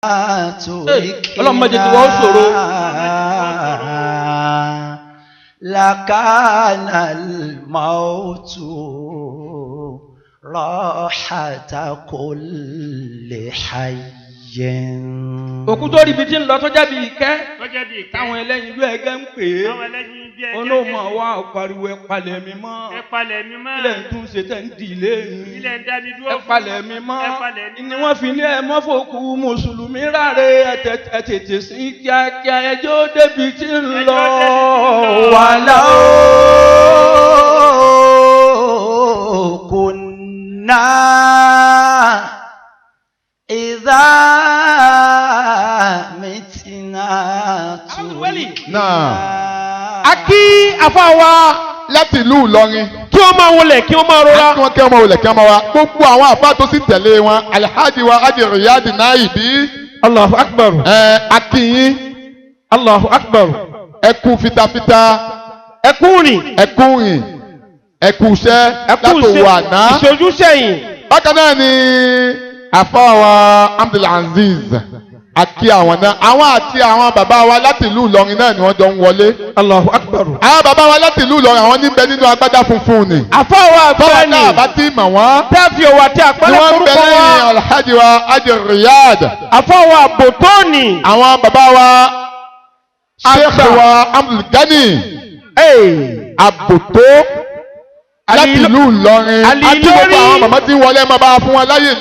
ọlọ́run má jẹ́ kí wọ́n ṣòro. lakana al-mautu rahata kulli hayyin. òkú tó rí ibi tí ń lọ tó jáde ìkẹ́ táwọn ẹlẹ́yin ìlú ẹ̀gẹ́ ń pè é olóòmọ̀ wa pariwo ẹ̀palẹ̀ mi mọ́ ilẹ̀ ń tún ṣe tẹ̀ ń di ilé ẹ̀palẹ̀ mi mọ́ ni wọ́n fi ní ẹ̀mọ́fòkú mùsùlùmí ráre ẹ̀tẹ̀tẹ̀ sí kíákíá ẹjọ́ débi tí ń lọ. wàlá kunna idha mitina turikina. Akí àfáwà láti ìlú Ìlọrin kí wọ́n máa wọlé kí wọ́n máa rọra. kí wọ́n máa wọlé kí wọ́n máa wá gbogbo àwọn àfáà tó sì tẹ̀lé wọn Alhaji wa Hajji Riyad Naibi. Allahu Akbar. Akínyín. Allahu Akbar. Ẹkú fitafita. Ẹkú rìn. Ẹkú rìn. Ẹkú iṣẹ́ látòwò àná. Ìṣojú sẹ́yìn. Bákan náà ni àfáwà Abdulaziz àti àwọn náà àwọn àti àwọn bàbá wa láti ìlú Ìlọrin náà ni wọ́n jọ ń wọlé. Allahu Akbar. àwọn bàbá wa láti ìlú Ìlọrin àwọn níbẹ̀ nínú agbádá funfun ni. àfáwà àgbẹ̀ni náà bá ti mọ̀ wọ́n. tẹ́fì òwò àti àpẹẹrẹ forúkọ wọn. ni wọ́n bẹ̀rẹ̀ ní Alhaji wa Hajji Riyad. àfáwà àbòtóni. àwọn bàbá wa Sheikh wa Abdulgani. àbòtó láti ìlú Ìlọrin. àti gbogbo àwọn màmá tí ń wọlé máa bá fún wọn láyè.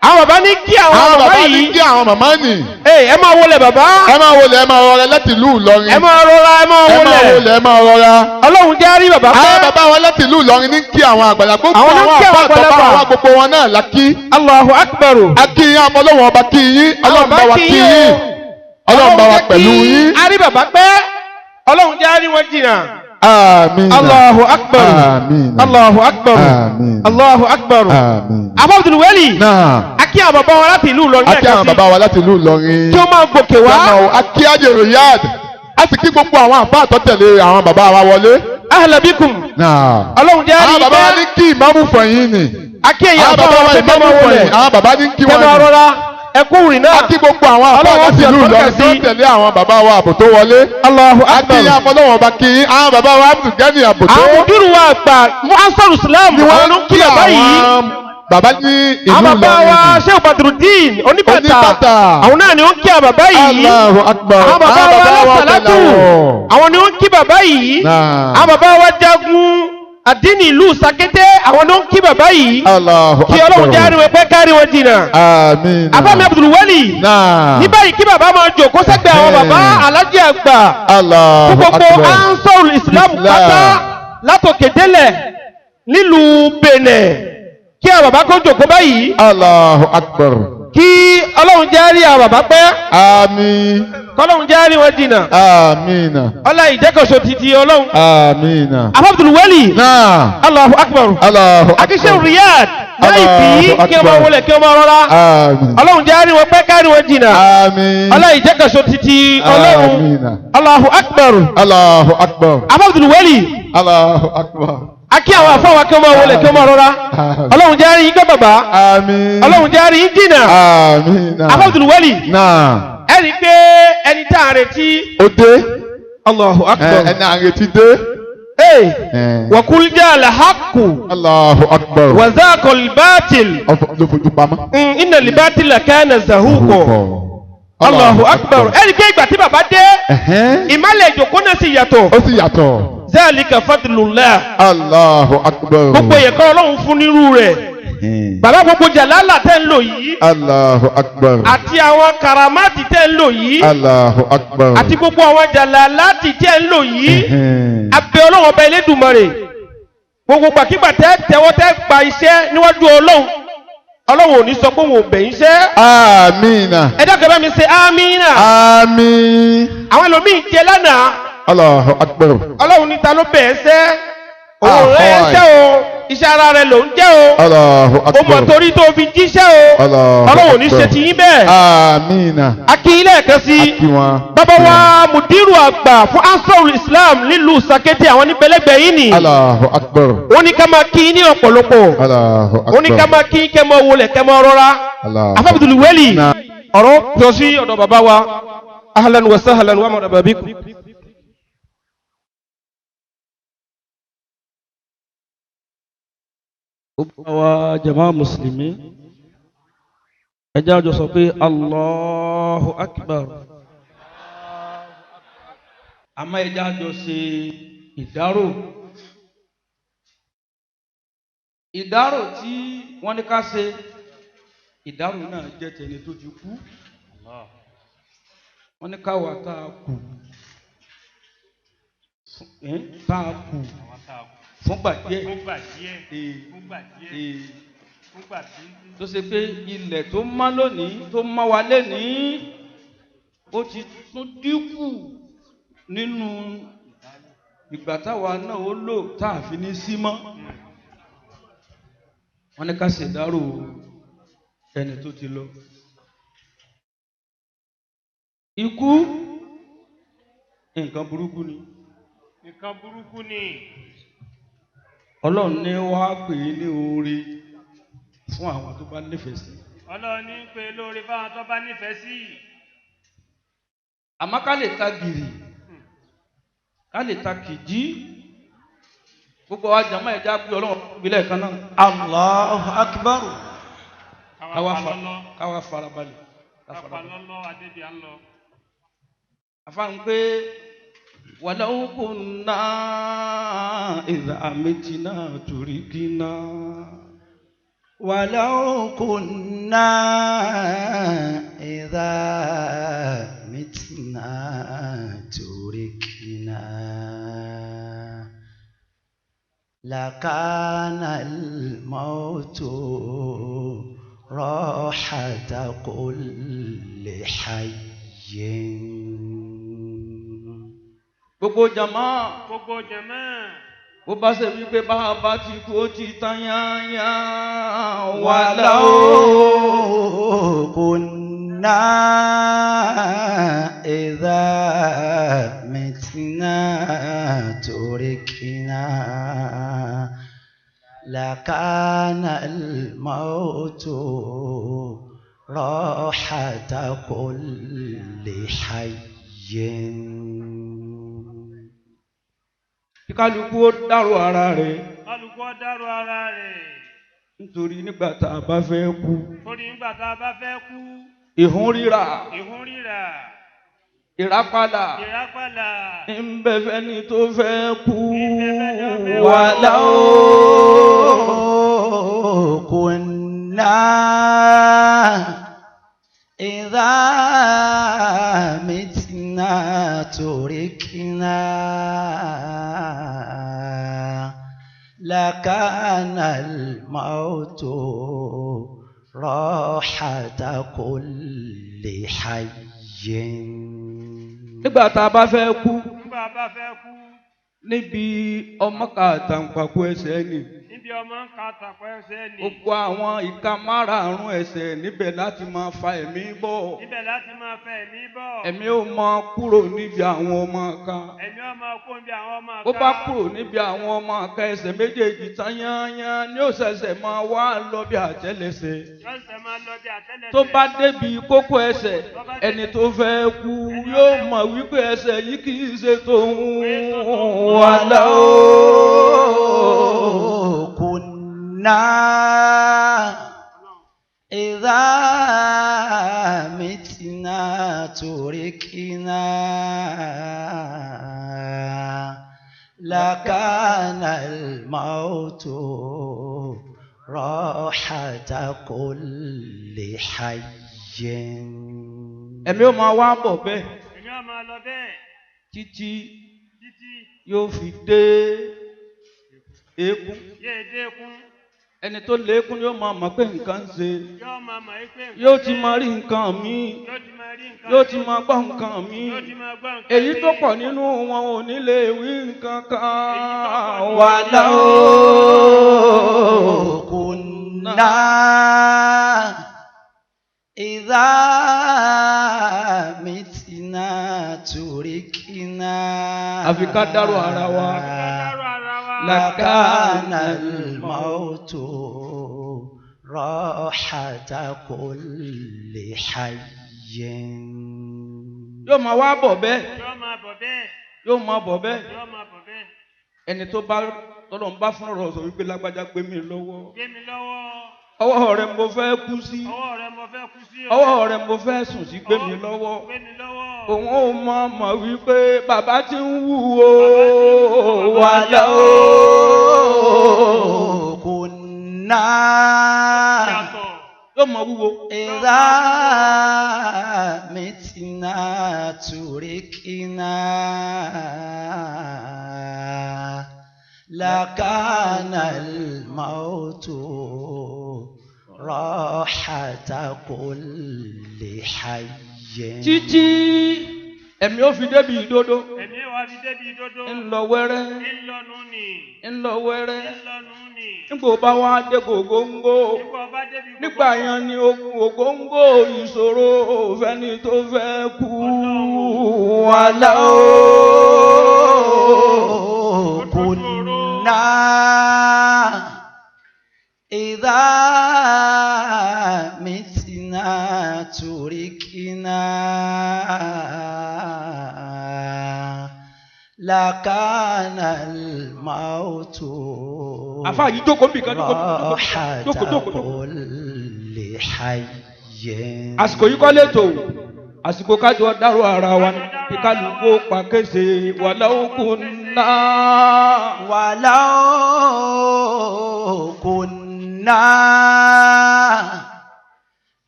àwọn bàbá ní kí àwọn màmá yìí. ní kí àwọn màmá nì. ẹ máa wọlé bàbá. ẹ máa wọlé ẹ máa rọra láti ìlú Ìlọrin. ẹ máa rọra ẹ máa wọlé. ẹ máa wọlé ẹ máa rọra. Ọlọ́run jẹ́ àrí bàbá pẹ́. àwọn bàbá wọn láti ìlú Ìlọrin ní kí àwọn àgbàlá gbogbo àwọn àpá àtọ́bá wa gbogbo wọn náà la kí. Allahu Akbar. a kí yín Ọlọ́run ọba kí yín Ọlọ́run bá wa kí yín Ọlọ́run bá wa pẹ̀lú yín. àrí bàbá pẹ́ Ọlọ́run jẹ́ àrí wọn jìnnà. Àmín. Allahu Akbar. Àmín. Allahu Akbar. Àmín. Allahu Akbar. Àmín. Abdul Wali. Náà. Akí àwọn bàbá wa láti ìlú Ìlọrin. Akí àwọn bàbá wa láti ìlú Ìlọrin. Kí ó máa gòkè wá. Akí Hajji Riyad. A sì kí gbogbo àwọn àfáà tó tẹ̀lé àwọn bàbá wa wọlé. Ahlan bikum. Náà. Ọlọ́run jẹ́ àrí àwọn bàbá wa ní kí ìmáàmù fẹ̀yìn ni. Akí ẹ̀yà àwọn bàbá wa ìmáàmù fẹ̀yìn. àwọn bàbá ní kí wọ́n ní. Ẹkú rìn náà. Akí gbogbo àwọn àfáà láti ìlú Ìlọrin tó tẹ̀lé àwọn bàbá wa àbòtó wọlé. Allahu Akbar. Akí ìyá Ọlọ́run ọba kí àwọn bàbá wa Abdulgani àbòtó. àwọn òdúrú wa àgbà Ansarul Islam ni wọ́n ń kí bàbá yìí. Bàbá ní ìlú àwọn Ìlọrin. bàbá wa Sheikh Badruddin oníbàtà. àwọn náà ni ó ń kí bàbá yìí. Allahu Akbar. àwọn bàbá wa Salatu. àwọn ni ó ń kí bàbá yìí. àwọn bàbá wa jagun àdínì ìlú Sakété. àwọn ni ó ń kí bàbá yìí. Allahu Akbar. kí Ọlọ́run jẹ́ àríwẹ̀ pẹ́ kárí wọn jìnnà. Àmín. Afámi Abdul Wali. ní báyìí kí bàbá máa jòkó sẹ́gbẹ̀ẹ́ àwọn bàbá alájẹ àgbà. Allahu fún Akbar. gbogbo Ansarul Islam pátá látòkè délẹ̀ nílùú Benin. kí àwọn bàbá kó jòkó báyìí. Allahu Akbar. kí Ọlọ́run jẹ́ àrí àwọn bàbá pẹ́. Àmín. kọ́lọ́run jẹ́ àrí wọn jìnnà. Àmín. ọlá ìjẹ́kọ̀ṣọ́ títí Ọlọ́run. Àmín. Abdul Wali. Náà. Allahu Akbar. Allahu Akbar. akíṣe Riyad Naibi kí wọ́n wọlé kí wọ́n rọra. Àmín. Ọlọ́run jẹ́ àrí wọn pẹ́ kárí wọn jìnnà. Àmín. ọlá ìjẹ́kọ̀ṣọ́ títí Ọlọ́run. Àmín. Allahu Akbar. Allahu Akbar. Abdul Wali. Allahu Akbar. Akí àwọn àfọwà kí wọ́n wọlé kí wọ́n rọra. Ọlọ́run jẹ́ àrí yín gbẹ́ bàbá. Àmín. Ọlọ́run jẹ́ àrí yín jìnnà. Àmín. Abdul Wali. Náà. ẹni pé ẹni tá à ń retí. Ó dé. Allahu Akbar. ẹni à ń retí dé. wa qul jaa al-haqqu. Allahu Akbar. wa zaqa al-batil. ló fojú pamọ́. inna al-batila kana zahuqa. Allahu Akbar. ẹni pé ìgbà tí bàbá dé. ìmọ̀lẹ̀ ìjòkó náà sì yàtọ̀. ó sì yàtọ̀. zalika fadlullah. Allahu Akbar. gbogbo ẹ̀kọ́ Ọlọ́run fún nírú rẹ̀. bàbá gbogbo jàlálà tẹ́ ń lò yìí. Allahu Akbar. àti àwọn karamati tẹ́ ń lò yìí. Allahu Akbar. àti gbogbo àwọn jàlálàtì tẹ́ ń lò yìí. abẹ́ Ọlọ́run ọba Elédùmarè. gbogbo gbàkígbà tẹ́ tẹ́wọ́ tẹ́ gba iṣẹ́ níwájú Ọlọ́run. Ọlọ́run ò ní sọ pé òun ò bẹ̀yìn iṣẹ́. Àmín. ẹ dákẹ́ bá mi ṣe àmínà. Àmín. àwọn ẹlòmíì jẹ lánàá. Allahu Akbar. Ọlọ́run níta ló bẹ̀ ẹ́ sẹ́. òun rẹ̀ ẹ́ sẹ́ o. iṣẹ́ ara rẹ̀ ló ń jẹ́ o. Allahu Akbar. ó mọ̀ torí tó fi jíṣẹ́ o. Ọlọ́run ò ní ṣe ti yín bẹ́ẹ̀. Àmín. akínyìn lẹ́ẹ̀kan sí. Akí wọn. bàbá wa mudiru àgbà fún Ansarul Islam nílùú Sakété àwọn níbẹ̀lẹ́gbẹ̀ yìí ni. Allahu Akbar. ó ní ká máa kí ní ọ̀pọ̀lọpọ̀. Allahu Akbar. ó ní ká máa kí kẹ́ mọ wọlé kẹ́ mọ rọra. Allahu Abdul Wali. ọ̀rọ̀ lọ sí ọ̀dọ̀ bàbá wa ahlan wa sahlan wa marhaba bikum. àwa jama mùsùlùmí ẹ jẹ́ àjọ sọ pé Allahu Akbar. àmọ́ ẹ jẹ́ àjọ ṣe ìdárò tí wọ́n ní ká ṣe ìdárò náà jẹ́ tẹni tó ti kú. wọ́n ní ká wà tá a kù fúngbà díẹ̀ tó ṣe pé ilẹ̀ tó mọ́ lónìí tó mọ́ wa lénìí ó ti tún dínkù nínú ìgbà táwa náà ó lò tá a fi ní sí mọ́. wọ́n ní ká ṣèdárò ẹni tó ti lọ. ikú nǹkan burúkú ni. nǹkan burúkú ni. Ọlọ́run ní wá pè é ní oore fún àwọn tó bá nífẹ̀ẹ́ sí. Ọlọ́run ní pè é lóore fáwọn tó bá nífẹ̀ẹ́ sí. àmọ́ ká lè ta gìrì ká lè ta kìjí gbogbo wa jàmá ẹ̀já pé Ọlọ́run ìbílẹ̀ kan náà. Allahu Akbar. káwa farabalẹ̀. Apalọ́lọ́ Adébí à ń lọ. àfáàn pé walaw kunna idha mitna turikina. ولو كنا إذا متنا تركنا لكان الموت راحة كل حي. gbogbo jama bó bá ṣe wípé bá a bá ti kú ó ti tán yáyá. ولو كنا إذا متنا تركنا لكان الموت راحة كل حي. kálukú ó dárò ara rẹ̀. kálukú ó dárò ara rẹ̀. nítorí nígbà tá a bá fẹ́ kú. torí nígbà tá a bá fẹ́ kú. ìhun rírà. ìrápálà. ń bẹ fẹ́ni tó fẹ́ kú. ولو كنا إذا متنا تركنا لكان الموت راحة كل حي. nígbà tá a bá fẹ́ kú. níbi ọmọ ká àtàǹpàkò ẹsẹ̀ ni. gbogbo àwọn ìka márààrún ẹsẹ̀ níbẹ̀ láti máa fa ẹ̀mí bọ̀. ẹ̀mí ò mọ kúrò níbi àwọn ọmọ ká. bó bá kúrò níbi àwọn ọmọ ká ẹsẹ̀ méjèèjì tán yányán ni ó ṣẹ̀ṣẹ̀ máa wá lọ bí àtẹ́lẹsẹ̀. tó bá débi kókó ẹsẹ̀ ẹni tó fẹ́ kú yóò mọ̀ wípé ẹsẹ̀ yìí kì í ṣe tòun. ولو كنا إذا متنا تركنا لكان الموت راحة كل حي. ẹ̀mí ó máa wá bọ̀ bẹ́ẹ̀ títí yóò fi dé eékún. ẹni tó lékún yóò máa mọ̀ pé nǹkan ń ṣe. yóò ti máa rí nǹkan míì. yóò ti máa gbọ́ nǹkan míì. èyí tó pọ̀ nínú wọn ò ní lè wí nǹkan kan. ولو كنا إذا متنا تركنا àfi ká dárò ara wa. لكان الموت راحة كل حي. yóò máa wá bọ̀ bẹ́ẹ̀ yóò máa bọ̀ bẹ́ẹ̀. yóò máa bọ̀ bẹ́ẹ̀ yóò máa bọ̀ bẹ́ẹ̀. ẹni tó bá tọ́lọ̀ ń bá fún ọ̀rọ̀ sọ wípé lágbájá gbé mi lọ́wọ́ gbé mi lọ́wọ́. ọwọ́ rẹ mo fẹ́ kú sí ọwọ́ rẹ mo fẹ́ kú sí o. ọwọ́ rẹ mo fẹ́ sùn sí gbé mi lọ́wọ́ gbé mi lọ́wọ́. òun ò mọ̀ wípé bàbá ti ń wù ó wà ولو lọ́wọ́ كنا yàtọ̀. yóò mọ̀ wúwo. إذا متنا تركنا لكان الموت راحة كل حي títí ẹ̀mí ó fi débi ìdodo ẹ̀mí wa fi débi dodo. ń lọ wẹ́rẹ́ ńlọnu ni. ń lọ wẹ́rẹ́ ńlọnu ni. nígbà ó bá wá dé gògóńgò nígbà ọba débi gbogbo. nígbà yẹn ni ogun ògóńgò ìṣòro fẹ́ni tó fẹ́ kú ولو كنا إذا متنا تركنا لكان الموت àfa yìí jókòó bí kan راحة jókòó. كل حي àsìkò yìí kọ́ lẹ́tọ̀ àsìkò kájọ dárò ara wa ní kí kálukú pàkẹ́sẹ̀ walau kunna. ولو كنا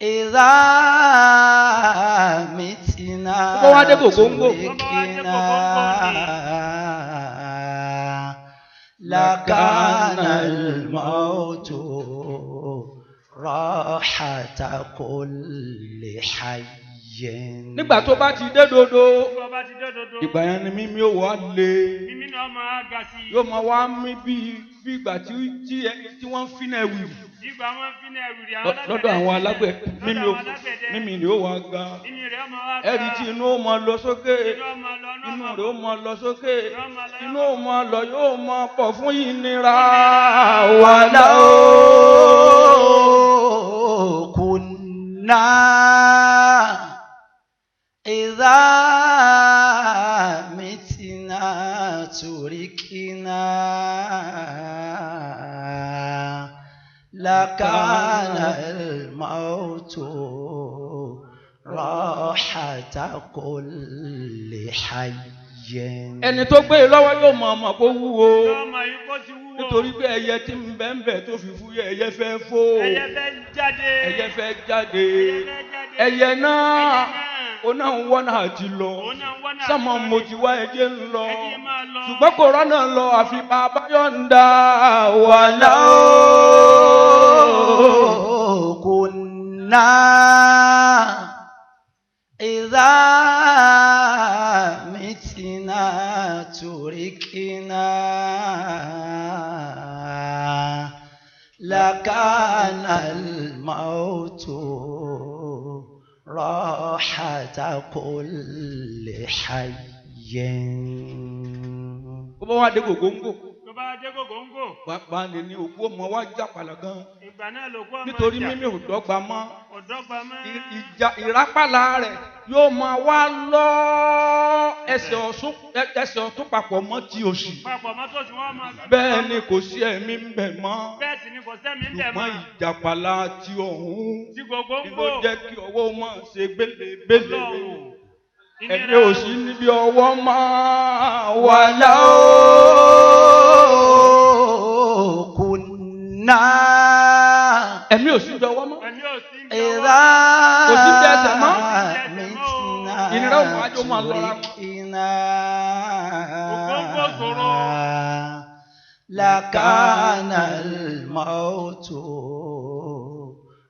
إذا متنا Bó wá dé gògóńgò. تركنا لكان الموت راحة كل حي nígbà tó bá ti dé dodo nígbà ọba ti dé dodo. ìgbà yẹn ni mímí ó wá lé mímí náà máa ga sí i. yóò máa wá mí bí ìgbà tí wọ́n ń fínà ẹ̀wì ìgbà wọn fi ní ẹrù rí àwọn lọ́dọ̀ àwọn alágbẹ̀ mímí lọ́dọ̀ àwọn alágbẹ̀dẹ. mímí ni ó wá ga mímí rẹ̀ ọmọ wa ga. ẹ̀rí tí inú ó máa lọ sókè inú ọmọ lọ inú rẹ̀ ó máa lọ sókè ọmọ lọ, inú ó máa lọ yóò máa pọ̀ fún ìnira ولو كنا إذا متنا تركنا لكان الموت راحة كل حي ẹni tó gbé e lọ́wọ́ yóò mọ̀ ọmọ kó wúwo ọmọ yìí kó ti wúwo. nítorí pé ẹyẹ tí ń bẹ ń bẹ tó fi fúyẹ́ ẹyẹ fẹ́ fò ẹyẹ fẹ́ jáde. ẹyẹ fẹ́ jáde ẹyẹ fẹ́ jáde. ẹyẹ náà náà. ó náà ń wọ́n náà ti lọ òun náà wọ́n náà. sọ́mọ mo ti wá ẹjẹ́ ń lọ ẹyẹ máa lọ. ṣùgbọ́n kò rọ́nà lọ àfi bàbá yọ̀ǹda ولو كنا إذا متنا تركنا لكان الموت راحة كل حي ó bá wá dé gògóńgò tó bá dé gògóńgò. pàápàá ní ní òkú ọmọ wa jàpàlà gan ìgbà náà ló kó ọmọ nítorí ìjà. mímí ò dọ́gba mọ́ ọ̀dọ́gba mọ́. ìjà ìrápàlà rẹ̀ yóò máa wá lọ ẹsẹ̀ ọ̀tún papọ̀ mọ́ ti òsì papọ̀ mọ́tò tí wọ́n máa. bẹ́ẹ̀ ni kò sí ẹ̀mí ń bẹ̀ mọ́ bẹ́ẹ̀ sì ni kò sẹ́mi ń bẹ̀ mọ́. ṣùgbọ́n ìjàpàlà ti ọ̀hún tí ni gògóńgò. ló jẹ́ kí ọwọ́ máa ṣe gbélébélé Ọlọ́run. ẹ̀mí ò sí níbi ọwọ́ máa wà ولو كنا ẹ̀mí ò sí níbi ọwọ́ mọ́ ẹ̀mí ò sí ń bẹ̀ إذا kò sí bí ẹsẹ̀ mọ́. متنا ìnira òun àjọ máa lọ́ra wọn. تركنا Ògóńgò ṣòro. لكان الموت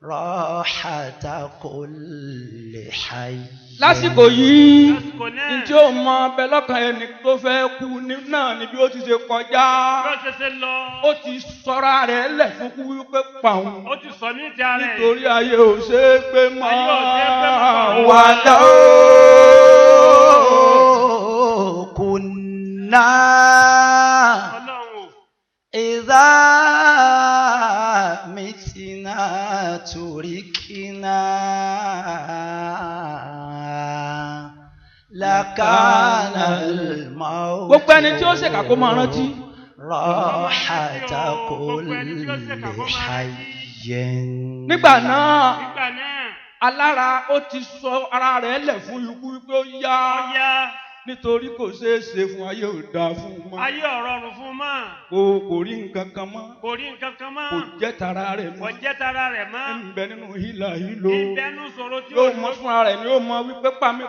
راحة كل حي lásìkò yìí lásìkò náà. ntí ó mọ ọbẹ lọ́kàn ẹni tó fẹ́ kú náà ni bí ó ti ṣe kọjá bí ó ṣe ṣe lọ. ó ti sọra rẹ̀ lẹ̀ fún kú wípé pàun ó ti sọ ní ìjà rẹ̀. nítorí ayé ò ṣe é gbé mọ́ Ayé ò ṣe é gbé mọ́. ولو كنا Ọlọ́run o. إذا متنا تركنا لكان الموت gbogbo ẹni tí ó ṣèkà kó máa rántí. راحة كل حي. nígbà náà nígbà náà alára ó ti sọ ara rẹ̀ lẹ̀ fún ikú wípé ó yá ọ̀yá nítorí kò ṣeé ṣe fún ayé ò dáa fún un mọ́. ayé ọ̀rọ̀rùn fún mọ́ kò rí nǹkan kan mọ́. kò rí nǹkan kan mọ́ kò jẹ́ tara rẹ̀ kò mọ́. jẹ́ tara rẹ̀ mọ́ ń bẹ nínú hílà hílo. ìbẹ́nu sọ̀rọ̀ tí yóò mọ fúnra rẹ̀ ni yóò mọ wípé pami ó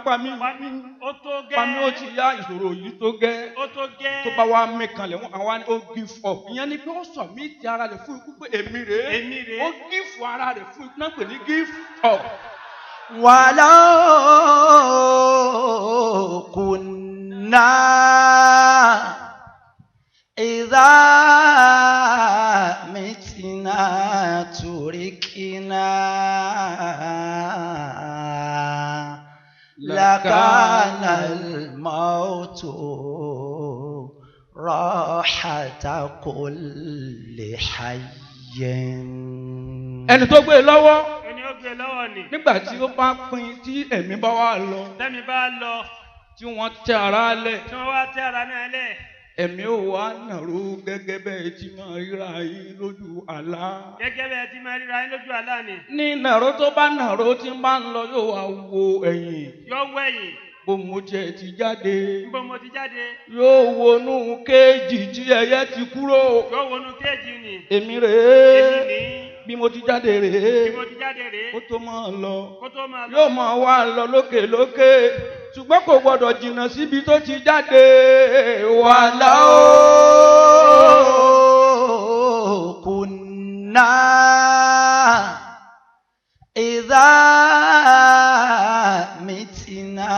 tó gẹ́ pami ó ti yá ìṣòro yìí tó gẹ́. ó tó gẹ́ tó bá wá mẹ́kànlẹ̀ wọn àwa ni ó give up. ìyẹn ni pé ó sọ mí ti ara rẹ̀ fún ikú pé èmi rèé. èmi rèé. ó give ara rẹ̀ fún ikú náà pè ní give up. ولو كنا إذا متنا تركنا لكان الموت راحة كل حي. ẹni tó gbé e lọ́wọ́ ẹni ó gbé lọ́wọ́ ni nígbà tí ó bá pin tí ẹ̀mí bá wà lọ tẹ́mi bá lọ tí wọ́n tẹ ara lẹ̀ tí wọ́n wá tẹ́ ara náà lẹ̀ ẹ̀mí ò wá nàró gẹ́gẹ́ bẹ́ẹ̀ tí máa ríra yín lójú àlá. gẹ́gẹ́ bẹ́ẹ̀ tí máa ríra yín lójú àlá ni ní nàró tó bá nàró tí ń bá ń lọ yóò wá wo ẹ̀yìn yóò wẹ̀yìn bó mo tiẹ̀ ti jáde níbo mo ti jáde yóò wọnú kéèjì tí ẹyẹ ti kúrò. yóò wọnú kéèjì ni èmi rèé èmi ní bí mo ti jáde rèé bí mo ti jáde rèé kó tó máa lọ kó tó máa lọ yóò máa wá lọ lókè lókè ṣùgbọ́n kò gbọdọ̀ jìnnà síbi tó ti jáde. ولو كنا إذا متنا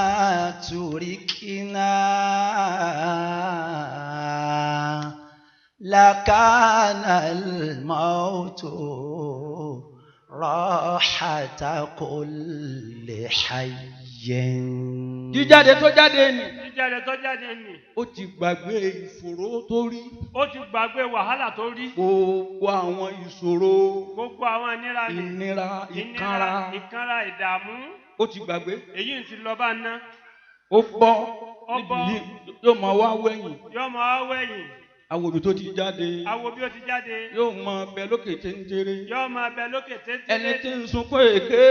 تركنا لكان الموت راحة كل حي. jíjáde tó jáde nì jíjáde tó jáde ni ó ti gbàgbé ìfòró tó rí ó ti gbàgbé wàhálà tó rí gbogbo àwọn ìṣòro gbogbo àwọn ìnira ni ìnira ìkanra ìkanra ìdààmú ó ti gbàgbé èyí ń ti lọ bá ná ó bọ́ Ó níbi bọ́. yìí yóò máa wá wẹ̀yìn yóò máa wẹ̀yìn àwòrán tó ti jáde awo bí ó ti jáde yóò máa bẹ lókè téńjéré yóò máa bẹ lókè téńté ẹni tí ń sunkún èké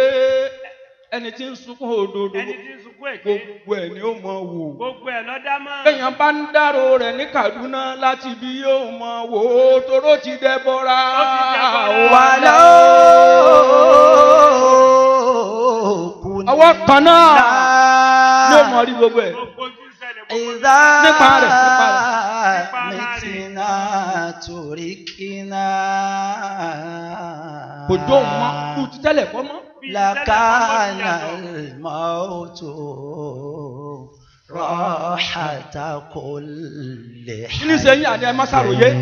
ẹni tí ń sunkún òdodo ẹni tí ń sunkún èké gbogbo ẹ̀ ni ó máa wò. gbogbo ẹ̀ lọ́dá mọ́ kéèyàn bá ń dárò rẹ̀ ní Kaduna láti bí yóò máa wò ó toró ti dẹ́bọ̀ra. Ó ti dẹ́bọ̀ra. ولو كنا ọwọ́ kan náà yóò mọ rí gbogbo ẹ̀. gbogbo tí ń ṣẹlẹ̀ gbogbo إذا nípa rẹ̀. متنا تركنا kò dóhùn mọ́ kú ti tẹ́lẹ̀ kọ́ mọ́. لكان الموت راحة كل kí ni sẹ́yìn àní ẹ má ṣàròyé. حي.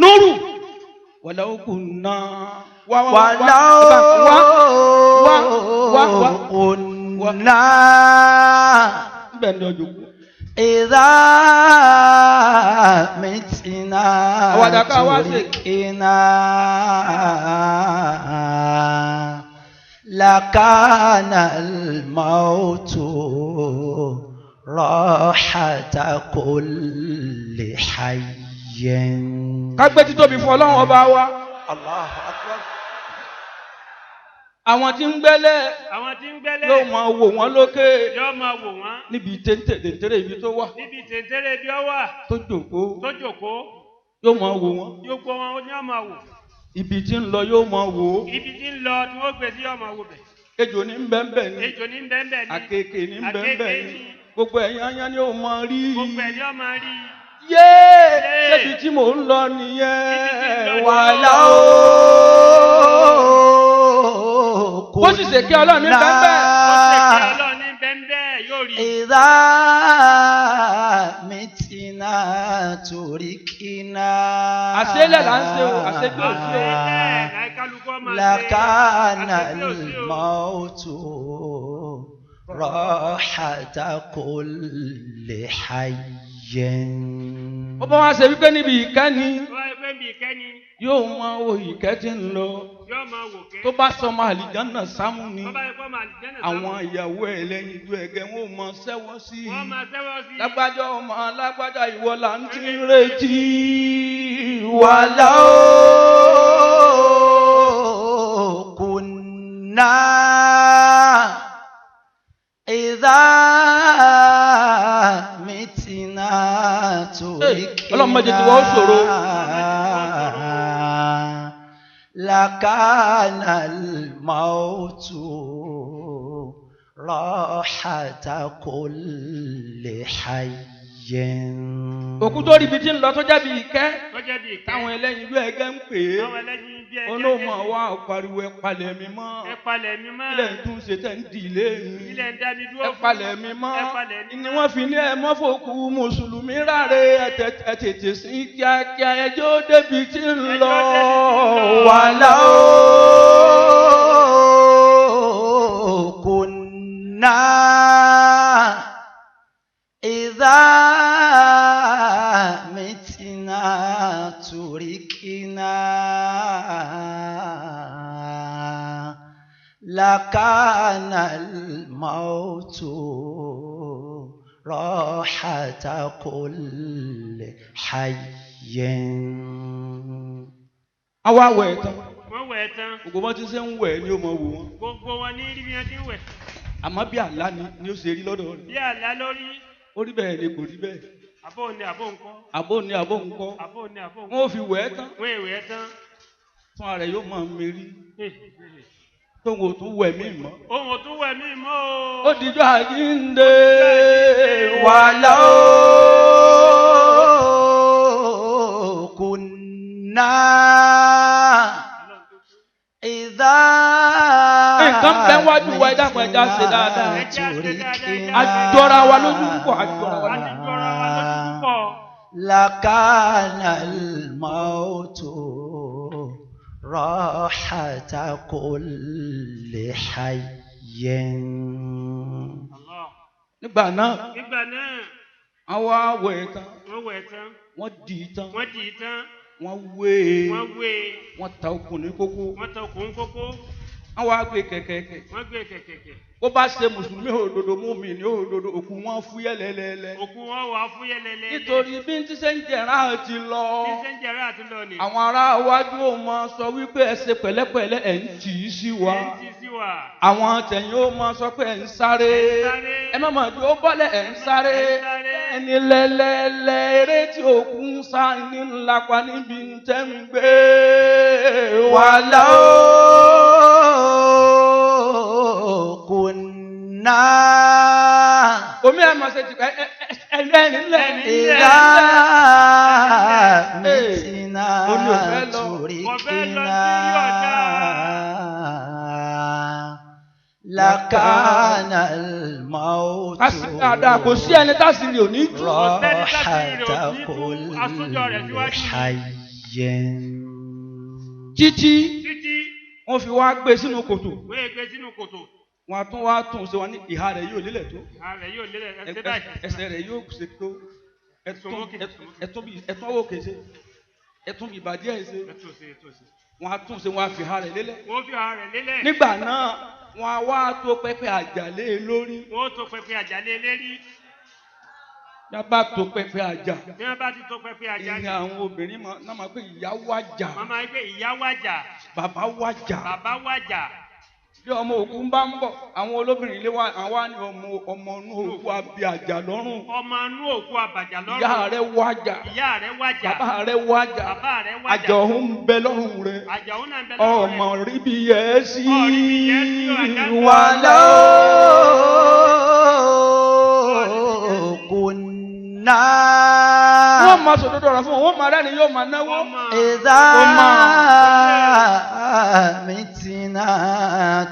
Núrù walau kunna wá wá wá ولو كنا bẹ́ẹ̀ ni ọjọ́ kú. إذا متنا Àwàdàkà wá sí. تركنا لكان الموت راحة كل حي. ká gbé títóbi fún Ọlọ́run ọba wa. الله أكبر. àwọn tí ń gbẹ́lẹ̀ àwọn tí ń gbẹ́lẹ̀ yóò máa wò wọ́n lókè yóò máa wò wọ́n níbi téńtèrè ibi tó wà níbi tètèrè bí ó wà tó jòkó tó jòkó yóò máa wò wọ́n yóò gbọ́ wọn ní ọmọ wò ibi tí ń lọ yóò máa wò ó ibi tí ń lọ tí wọ́n gbé sí ọmọ wò bẹ̀ ejò ní bẹ́ẹ̀nbẹ́ ni ejò ní bẹ́ẹ̀ ni àkekèé ní bẹ́ẹ̀nbẹ́ àkekèé ni ní. gbogbo ẹ̀yìn ayá ni ó máa rí gbogbo ẹ̀ ní ọmọ rí yéé Yéé. ṣébi tí mò ń lọ nìyẹn ولو bó sì ṣe kí Ọlọ́run ní bẹ́ẹ̀nbẹ́ ṣèké Ọlọ́run ní bẹ́ẹ̀ yóò rí إذا متنا تركنا àṣélẹ̀ là ń ṣe o àṣegbé ò sí o. bẹ́ẹ̀ láì kálukú ọmọ لكان الموت راحة كل حي. ó bá wá ṣe wípé níbi ìkẹ́ni wọ́n ẹgbẹ́ mi ìkẹ́ni yóò máa wo ìkẹ́ tí ń lọ Yóò máa wòkè. tó bá sọmọ àlìjánà sámú ni Bọ́bá yẹ kó máa àlìjẹ́nà àwọn ìyàwó ẹ̀ lẹ́yìn ìlú ẹ̀gẹ́ wọn ò mọ sẹ́wọ́n sí i. Wọ́n máa tẹ́wọ́ sí. lágbájá ọmọ lágbájá ìwọ là ń ti ń retí ولو كنا إذا متنا Ọlọ́run má jẹ́ kí wọ́n ṣòro. لكان الموت راحة كل حي. òkú tó rí ibi tí ń lọ tó jábì ìkẹ́ Lọ́jọ́ di ìkẹ́. táwọn ẹlẹ́yin ìlú ẹ̀gẹ́ ń pè é Àwọn ẹlẹ́yin bí ẹgẹ́. olóòmọ wa pariwo ẹ palẹ̀ mi mọ́ Ẹ palẹ̀ mi mọ́. ilẹ̀ ń tún ṣe tẹ̀ ń dì ilé Ilẹ̀ ń dá mi dúró ẹ fún. palẹ̀ mi mọ́ Ẹ palẹ̀ mi ni mọ́. wọ́n fi ní ẹ mọ́ fòkú mùsùlùmí ráre ẹ tètè sí kíákíá ẹjọ́ débi tí ń lọ. ولو كنا إذا متنا تركنا لكان الموت راحة كل حي. àwa wẹ̀ tán Wọ́n wẹ̀ tán. gbogbo wọn ti ṣe ń wẹ̀ ni ó mọ wò wọn Gbogbo wọn ní ibi wọn ti ń wẹ̀. àmọ́ bí àlá ni ó ṣe rí lọ́dọ̀ rẹ̀ Bí àlá lórí. ó rí bẹ́ẹ̀ ni kò rí bẹ́ẹ̀ Àbó ni àbó ńkọ́. àbó ni àbó ńkọ́ Àbó ni àbó ńkọ́. wọn ò fi wẹ̀ ẹ́ tán Wọ́n èwẹ̀ tán. fún ara rẹ̀ yóò máa mérí tóun ò tún wẹ̀ mí mọ́. Ohun ò tún wẹ̀ mí mọ́ ó o. dijọ́ àjíǹde ولو كنا إذا nǹkan bẹ́ wájú wa ẹ̀dá kan ẹja ṣe dáadáa àjọra wa lójú púpọ̀ àjọra wa lójú. Àdìjọra wa lójú púpọ̀. لكان الموت راحة كل حي. Allah. nígbà náà Nígbà náà, àwọn awẹ̀ tán wọ́n wẹ̀ tán. wọ́n dì í tán Wọ́n dì í tán. wọ́n wé e Wọ́n wé e. wọ́n ta okùn ní kókó Wọ́n ta okùn kókó. àwọn àgbẹ̀ kẹ̀kẹ́kẹ̀ Wọ́n gbé kẹ̀kẹ̀kẹ̀. bó bá ṣe mùsùlùmí òdodo mùmí ní òdodo òkú wọn fúyẹ́ lẹ́lẹ́lẹ́ Òkú wọn wà fúyẹ́ lẹ́lẹ́. nítorí bí n ti ṣe ń jẹ̀rá àti lọ Bí sẹ́ńjẹ̀rẹ́ àti lọ ni. àwọn ará iwájú ò mọ sọ wípé ẹ ṣe pẹ̀lẹ́pẹ̀lẹ́ ẹ̀ ń tì í sí wa Ẹ ń ti sí wa. àwọn tẹ̀yìn ó mọ sọ pé ẹ̀ ń sáré Ẹ ń sáré. ẹ má mọ̀ pé ó bọ́lẹ̀ ẹ̀ ń sáré Ẹ ń sáré. ẹni lẹ́lẹ́lẹ́ eré tí òkú ń sá ní ńlápa níbi tẹ́ ń gbé ولو كنا omi ẹ̀ máa ṣe ti pẹ́ ẹni lẹ́ إذا متنا تركنا لكان الموت dáadáa kò sí ẹni tá sì ní òní jù راحة كل حي. títí Títí wọ́n fi wá gbé sínú kòtò wọ́n ègbé sínú kòtò. wọ́n tún wá tún ṣe wọn ní ìhà rẹ̀ yóò lélẹ̀ tó Ààrẹ yóò lélẹ̀ ẹsẹ̀ báyìí. ẹsẹ̀ rẹ̀ yóò ṣe tó ẹtún owó kèsè ẹtún ìbàdí ẹ̀ ṣe Ètòsí. wọ́n á tún ṣe wọ́n á fi ìhà rẹ̀ lélẹ̀ Wọ́n fi ààrẹ lélẹ̀. nígbà náà wọ́n á wá tó pẹpẹ àjàlé lórí Wọ́n tó pẹpẹ àjálé lérí. yàbá tó pẹpẹ àjà Bí wọ́n bá ti tó pẹpẹ àjálé. ìyẹn àwọn obìnrin náà máa pé ìyá wájà Wọ́n máa ń gbé ìyá wájà. bàbá wájà Bàbá wájà. bí ọmọ òkú ń bá ń bọ̀ àwọn olóbìnrin ilé wa àwa ni ọmọ inú òkú àbí àjà lọ́rùn Ọmọ inú òkú àbàjá lọ́rùn. ìyá rẹ̀ wájà Ìyá rẹ̀ wájà. bàbá rẹ̀ wájà Bàbá rẹ̀ wájà. àjà ọ̀hún ń bẹ lọ́rùn rẹ̀ Àjà òun náà ń bẹ lọ́rùn rẹ̀. ọmọ rí bí yẹ sí Ọ̀rí bí yẹ sí àjà ń bẹ. ولو كنا wọ́n máa sòdodo ọ̀rọ̀ fún wọn wọ́n máa rẹ́ni yóò máa náwó إذا متنا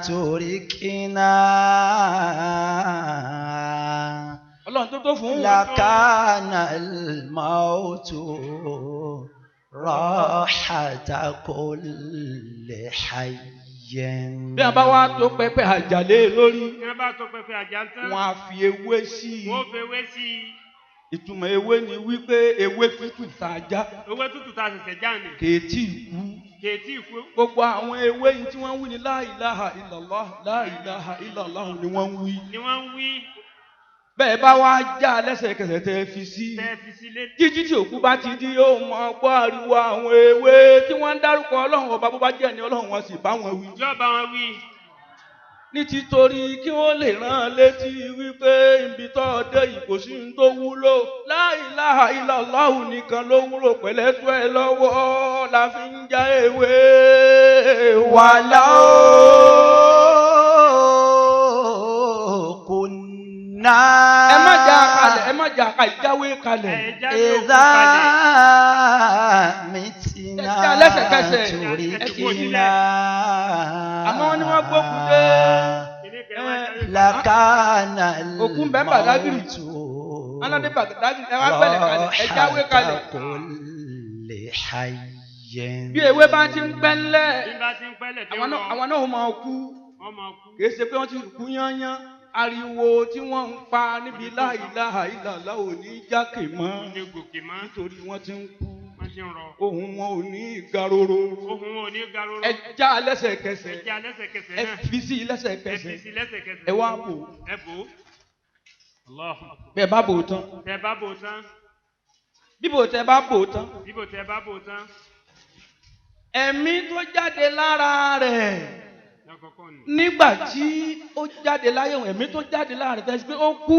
تركنا ọlọ́run tó fún wọn. لكان الموت راحة كل حي. bí a bá wá tó pẹpẹ àjàlé lórí Bí wọ́n bá tó pẹpẹ àjà tán. wọn á fi ewé sí i Wọ́n fewé sí i. ìtumọ̀ ewé ni wípé ewé tútù tá a já Ewé tútù tá a ṣẹ̀ṣẹ̀ já ni. kèétí ìkú Kèétí ìkú. gbogbo àwọn ewé yìí tí wọ́n ń wí ní la ilaha illallah la ilaha illallah ni wọ́n ń wí. Ni wọ́n ń wí. bẹ́ẹ̀ bá wá já lẹ́sẹ̀kẹsẹ̀ tẹ́ fi sí. Tẹ́ fi sí létí. jíjí tí òkú bá ti di yóò mọ gbọ́ ariwo àwọn ewé tí wọ́n ń dárúkọ ọlọ́run ọba bó bá jẹ́ ni ọlọ́run wọn sì bá wọn wí. Yóò bá wọn wí. ní títorí kí wọ́n lè rán létí wípé ibi tó dé yìí kò sí ní tó wúlò la ilaha illallah nìkan ló wúlò pẹ̀lẹ́tọ́ ẹ lọ́wọ́ la fi ń já ewé wàlá kunna. ẹ má jà kalẹ̀ ẹ má jà kalẹ̀ jáwé kalẹ̀. Idha mitina turikina. àmọ́ ni wọ́n gbókun dé. Lakana òkun bẹ́ẹ̀ Bàdágìrì aládé Bàdágìrì ẹ wá bẹ̀rẹ̀ kalẹ̀ ẹ jáwé kalẹ̀. bí ewé bá ti ń pẹ́ńlẹ̀ àwọn náà máa kú kìí ṣe pé wọ́n ti kú yányán ariwo tí wọ́n ń pa níbi la ilaha illallah ò ní jákè mọ́ nítorí wọ́n ti ń kú ohùn wọn ò ní garoro ẹ já lẹ́sẹ̀kẹsẹ̀ ẹ fi sí lẹ́sẹ̀kẹsẹ̀ ẹ wá bò bẹ́ẹ̀ bá bò tán bíbò tẹ́ bá bò tán ẹ̀mí tó jáde lára rẹ̀ nígbà tí ó jáde láyé òun ẹ̀mí tó jáde lára rẹ̀ tẹ́ sí pé ó kú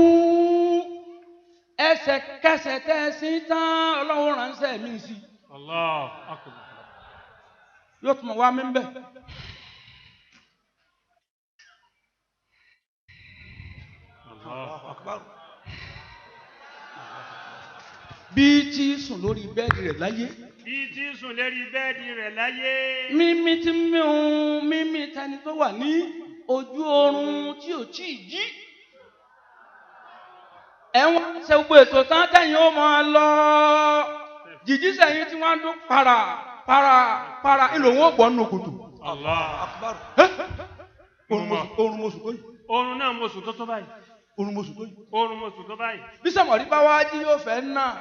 ẹsẹ̀kẹsẹ̀ tẹ́ sí tán ọlọ́run ránṣẹ́ mi sí yóò tún wá mí bẹ́ẹ̀. bí tí sùn lórí bẹ́ẹ̀dì rẹ̀ láyé. Bí tí sùn lérí bẹ́ẹ̀dì rẹ̀ láyé. mímí tí mímí tẹni tó wà ní ojú oorun tí ò tí ì jí. ẹ̀wọ̀n ṣe gbogbo ètò tán tẹ̀yìn ó máa lọ. jìjì sẹ́yìn tí wọ́n á dún para ńlò wọn ò gbọ́ nù kùtù. oorun mọ̀sùn tó yìí. Oorun náà mọ̀sùn tó báyìí. Oorun mọ̀sùn tó yìí. Oorun mọ̀sùn tó báyìí. bí sàmọ̀rí bá wá jí yóò fẹ́ náà.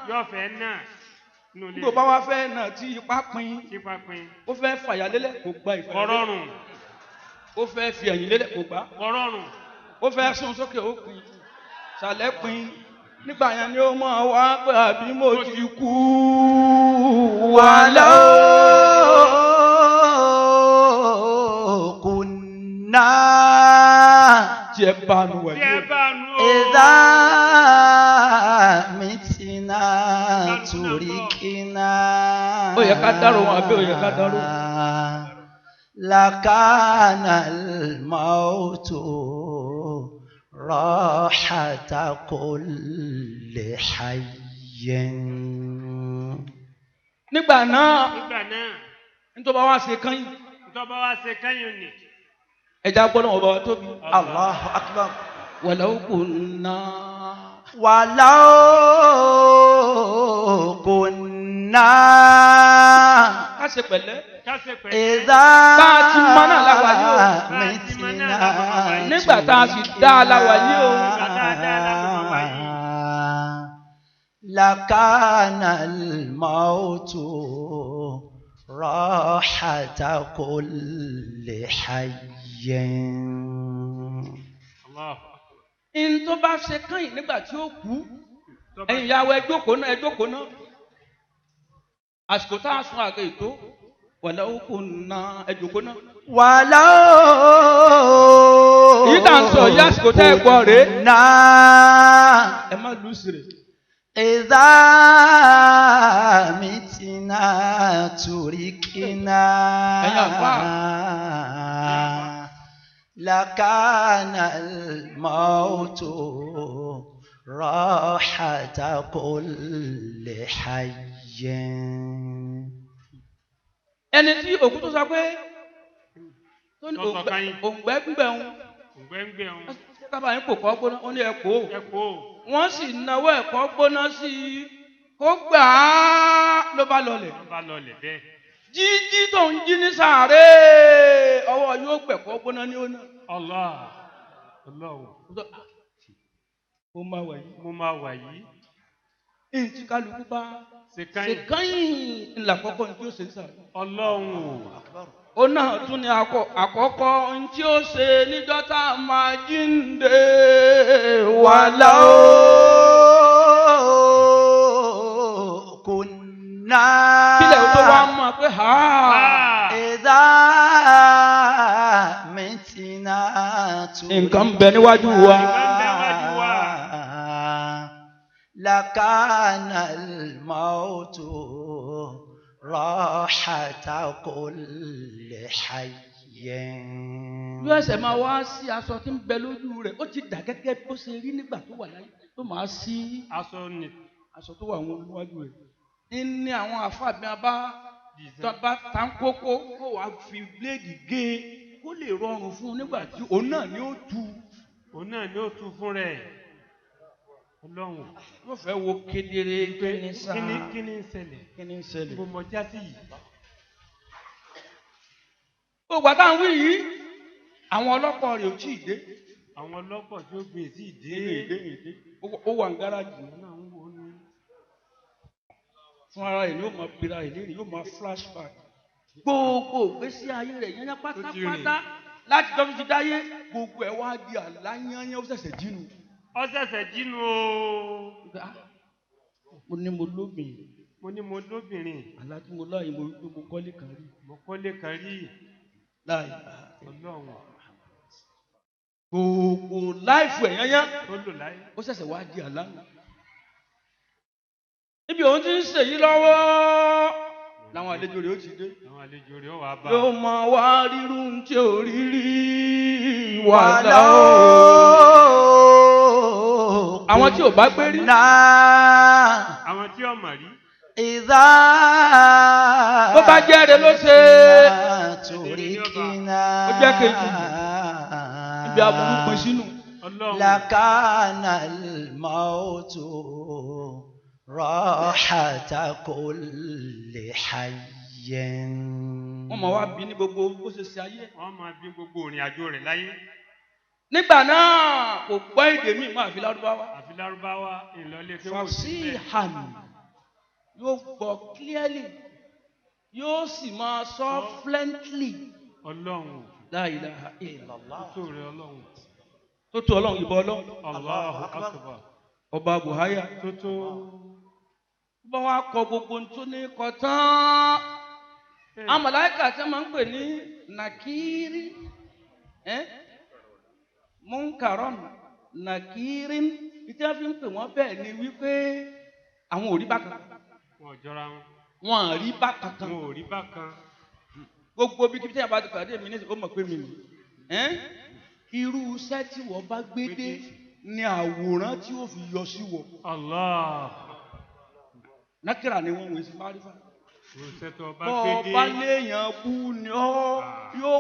Gbogbo bá wá fẹ́ náà tí ipá pin. Ó fẹ́ fàyà lélẹ̀ kò gba ìfàyà. Ọrọ̀rùn. Ó fẹ́ fi ẹ̀yìn lélẹ̀ kò gbà. Ọrọ̀rùn. Ó fẹ́ sún sókè ó pin. Sàlẹ̀ pin. Nígbà yẹn ni ó mọ̀ wá pé àbí mo ti kú. Wàlá kunna. Jẹ́ bánu wẹ̀ yóò. Idha mitina turikina. Ó yẹ ká dárò wọn àbí ó yẹ ká dárò. Lakana al-mautu rahata kulli hayyin. Nígbà náà nítorí wá ṣe kányìn. Ni. Ẹja gbọ́dọ̀ ọba wa tóbi. Allahu akbar. Walau kunna. Walau kunna. Ká ṣe pẹ̀lẹ́. Idha bá a ti mọ náà láwa yìí o. mitina. Nígbà tá a sì dá a láwa yìí o. Lakana al-mautu rahata kulli hayyin. In tó bá ṣe kányìn nígbà tí ó kú. Ẹ̀yin ìyàwó ẹ jókòó náà. Àsìkò tá a sun àgọ́ ètò. Walau kunna ẹ jókòó náà. Walau. Èyí tá à ń sọ yí àsìkò tẹ́ ẹ gbọ́ rèé. kunna. Ẹ má lù sí rè. Idha mitina turikina. Ẹ̀yin àfà. Lakana al-mautu rahata kulli hayyin. Ẹni tí òkú tó sọ pé tó ní òǹgbẹ́ gbígbẹ̀ ń. Kábàá yín kò kọ́ gbóná, ó ní ẹ̀kọ́. Wọ́n sì náwó ẹ̀kọ́ gbóná sí i. Kó gbà á ló bá lọlẹ̀. Bẹ́ẹ̀. Jíjí tó ń jí ní sàárè ọwọ́ yóò gbẹ̀kọ́ gbóná ní ọ̀nà. Allah. Mo máa wà yìí. ntí kálukú bá ṣe ṣe káyìn. káyìn ńlá kọ́kọ́ ní tí ó ṣe ń sàrò. Ọlọ́run ó náà tún ní àkọ́kọ́ ntí ó ṣe níjọ́ tá a máa jíǹde wàlá o. كنا kílẹ̀ tó wá mọ̀ pé ha. إذا متنا nǹkan ń bẹ níwájú wa. لكان الموت راحة كل حي. yóò ẹsẹ̀ máa wá sí aṣọ tí ń bẹ lójú rẹ̀ ó ti dà gẹ́gẹ́ bó ṣe rí nígbà tó wà láyé tó máa sí aṣọ ni aṣọ tó wà wọn níwájú rẹ̀. ní àwọn àfàbí abá tọba tankoko kó wàá fi bíléèdì gé e kó lè rọrùn fún un nígbà tí òun náà ni ó tu. òun náà ni ó tu fún rẹ̀. Ọlọ́run yóò fẹ́ wo kedere pé ní sáà kí ni ń ṣẹlẹ̀ kí ni ń ṣẹlẹ̀. mo mọ jásí yìí. gbogbo àtàwọn wí yìí àwọn ọlọ́pàá rẹ̀ ò tí ì dé. àwọn ọlọ́pàá tí ó gbé sí ìdí ó wà ní gáràjì náà ń wò ó ní. fún ara rẹ̀ yóò máa pera ìlérí yóò máa flashback. gbogbo ìgbésí ayé rẹ̀ yẹn pátápátá láti tọ́ fi ti dáyé gbogbo ẹ̀ wá di àláyányán ó ṣẹ̀ṣẹ̀ jínu. ó ṣẹ̀ṣẹ̀ jínú o. mo ní mo lóbìnrin. mo ní mo lóbìnrin. àlá tí mo láàyè mo rí pé mo kọ́lé kan rí. mo kọ́lé kan rí. láàyè Ọlọ́run gbogbo láìfù ẹ̀ yányán tó lò láyé. ó ṣẹ̀ṣẹ̀ wá di àlá nù. níbi òun ti ń ṣèyí lọ́wọ́ làwọn àlejò rẹ̀ ó ti dé. àwọn àlejò rẹ̀ ó wà bá. yóò máa wá rírun tí ò rí rí wàhálà o. àwọn tí ò bá gbé rí. àwọn tí ò mọ̀ rí. إذا bó bá jẹ́ rẹ̀ ló ṣe تركنا ó jẹ́ kejì ibi aburú pín sínú. لكان الموت راحة كل حي. wọ́n máa wá bí ní gbogbo bó ṣe ṣe ayé. wọ́n máa bí gbogbo ìrìn àjò rẹ̀ láyé. nígbà náà kò gbọ́ èdè míì máa fi lárúbáwá. àfi lárúbáwá ìlọlé tó wò sí fasihan yóò gbọ́ clearly yóò sì máa sọ fluently. Ọlọ́run la ilaha illallah. tó rẹ̀ Ọlọ́run. tó tó ọlọ́run ìbọn ọlọ́run. Allahu akbar. ọba buhaya. tó. bọ́n wá kọ gbogbo tó ní kọ tán. amọ̀láìkà tí wọ́n máa ń pè ní nàkírí munkaron nàkírín tí wọ́n fi ń pè wọ́n bẹ́ẹ̀ ni wípé àwọn ò rí bákan. wọn ò jọra wọn. wọn ò rí bákan kan. wọn ò rí bákan. gbogbo bí kí tẹ́yà bá ti pàdé mi ní ó mọ̀ pé mi nì. irú iṣẹ́ tí wọ́n bá gbé dé ni àwòrán tí ó fi yọ sí wọ. Allah. nákìrà ni wọ́n wò sí márífà. bọ́ ọba léèyàn bú ni ọ́ yóò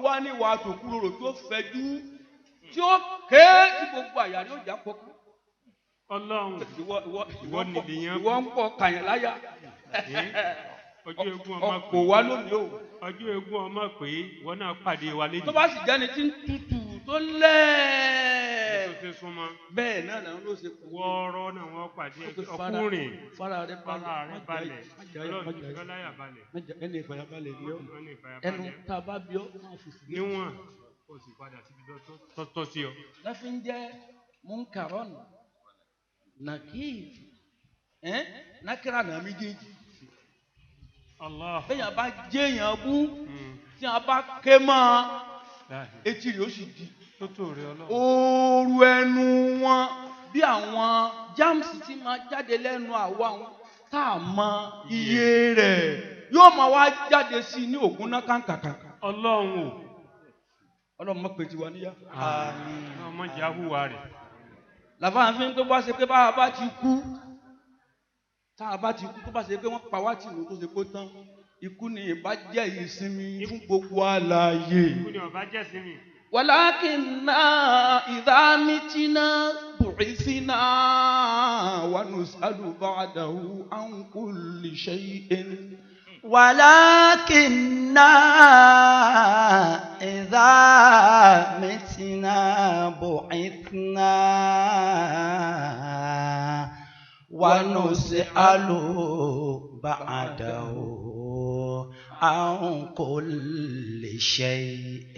wá níwà tòkúròrò tó fẹjú tí ó ké tí gbogbo àyà yóò já pọkú. Ọlọ́run ìwọ nìyẹn. ìwọ ń pọ kàyàn láyà. ọjọ́ eégún ọmọ pé kò wá lónìí o. ọjọ́ eégún ọmọ pé ìwọ náà pàdé wa lẹ́yìn. tó bá sì jẹ́ni tí ń tutù tó lẹ́ẹ̀. tó ṣe súnmọ́. bẹ́ẹ̀ náà làwọn ló ṣe kú. wọ́ọ́rọ́ náà wọ́n pàdé ọkùnrin. fara rẹ balẹ̀. ọlọ́run ìfọláyà balẹ̀. ẹni ìfàyàbalẹ̀ ni ọ́. ẹnu tá a bá bí ọ́ máa fi sí. níwọ̀n o sì padà síbi tọ́tọ́ sí ọ. láfi ń jẹ́ munkaron nakir nakira náà méjèèjì. bẹ́ẹ̀ yẹn bá jẹ́ èèyàn bú tí a bá ké mọ́ etí rẹ̀ ó sì di. ooru ẹnu wọn bí àwọn jáàmùsì tí máa jáde lẹ́nu àwa wọn tá a mọ iye rẹ̀ yóò máa wá jáde sí i ní ògùn náà kàǹkàkà. Ọlọ́run o. Ọlọ́run mọ̀ pé tiwa níyà. Àmín. ọmọ ìjà hùwà rẹ̀. làbáàfin tó bá ṣe pé bá a bá ti kú tá a bá ti kú tó bá ṣe pé wọ́n pa wá tì ló tó ṣe pé tán ikú ni ìbá jẹ́ ìsinmi fún gbogbo àlàyé. ikú ni ọba jẹ́ ìsinmi. walakinna idha mitina bu'ithna wa nus'alu ba'dahu an kulli shay'in. ولكننا إذا متنا بعثنا ونسأل بعده عن كل شيء.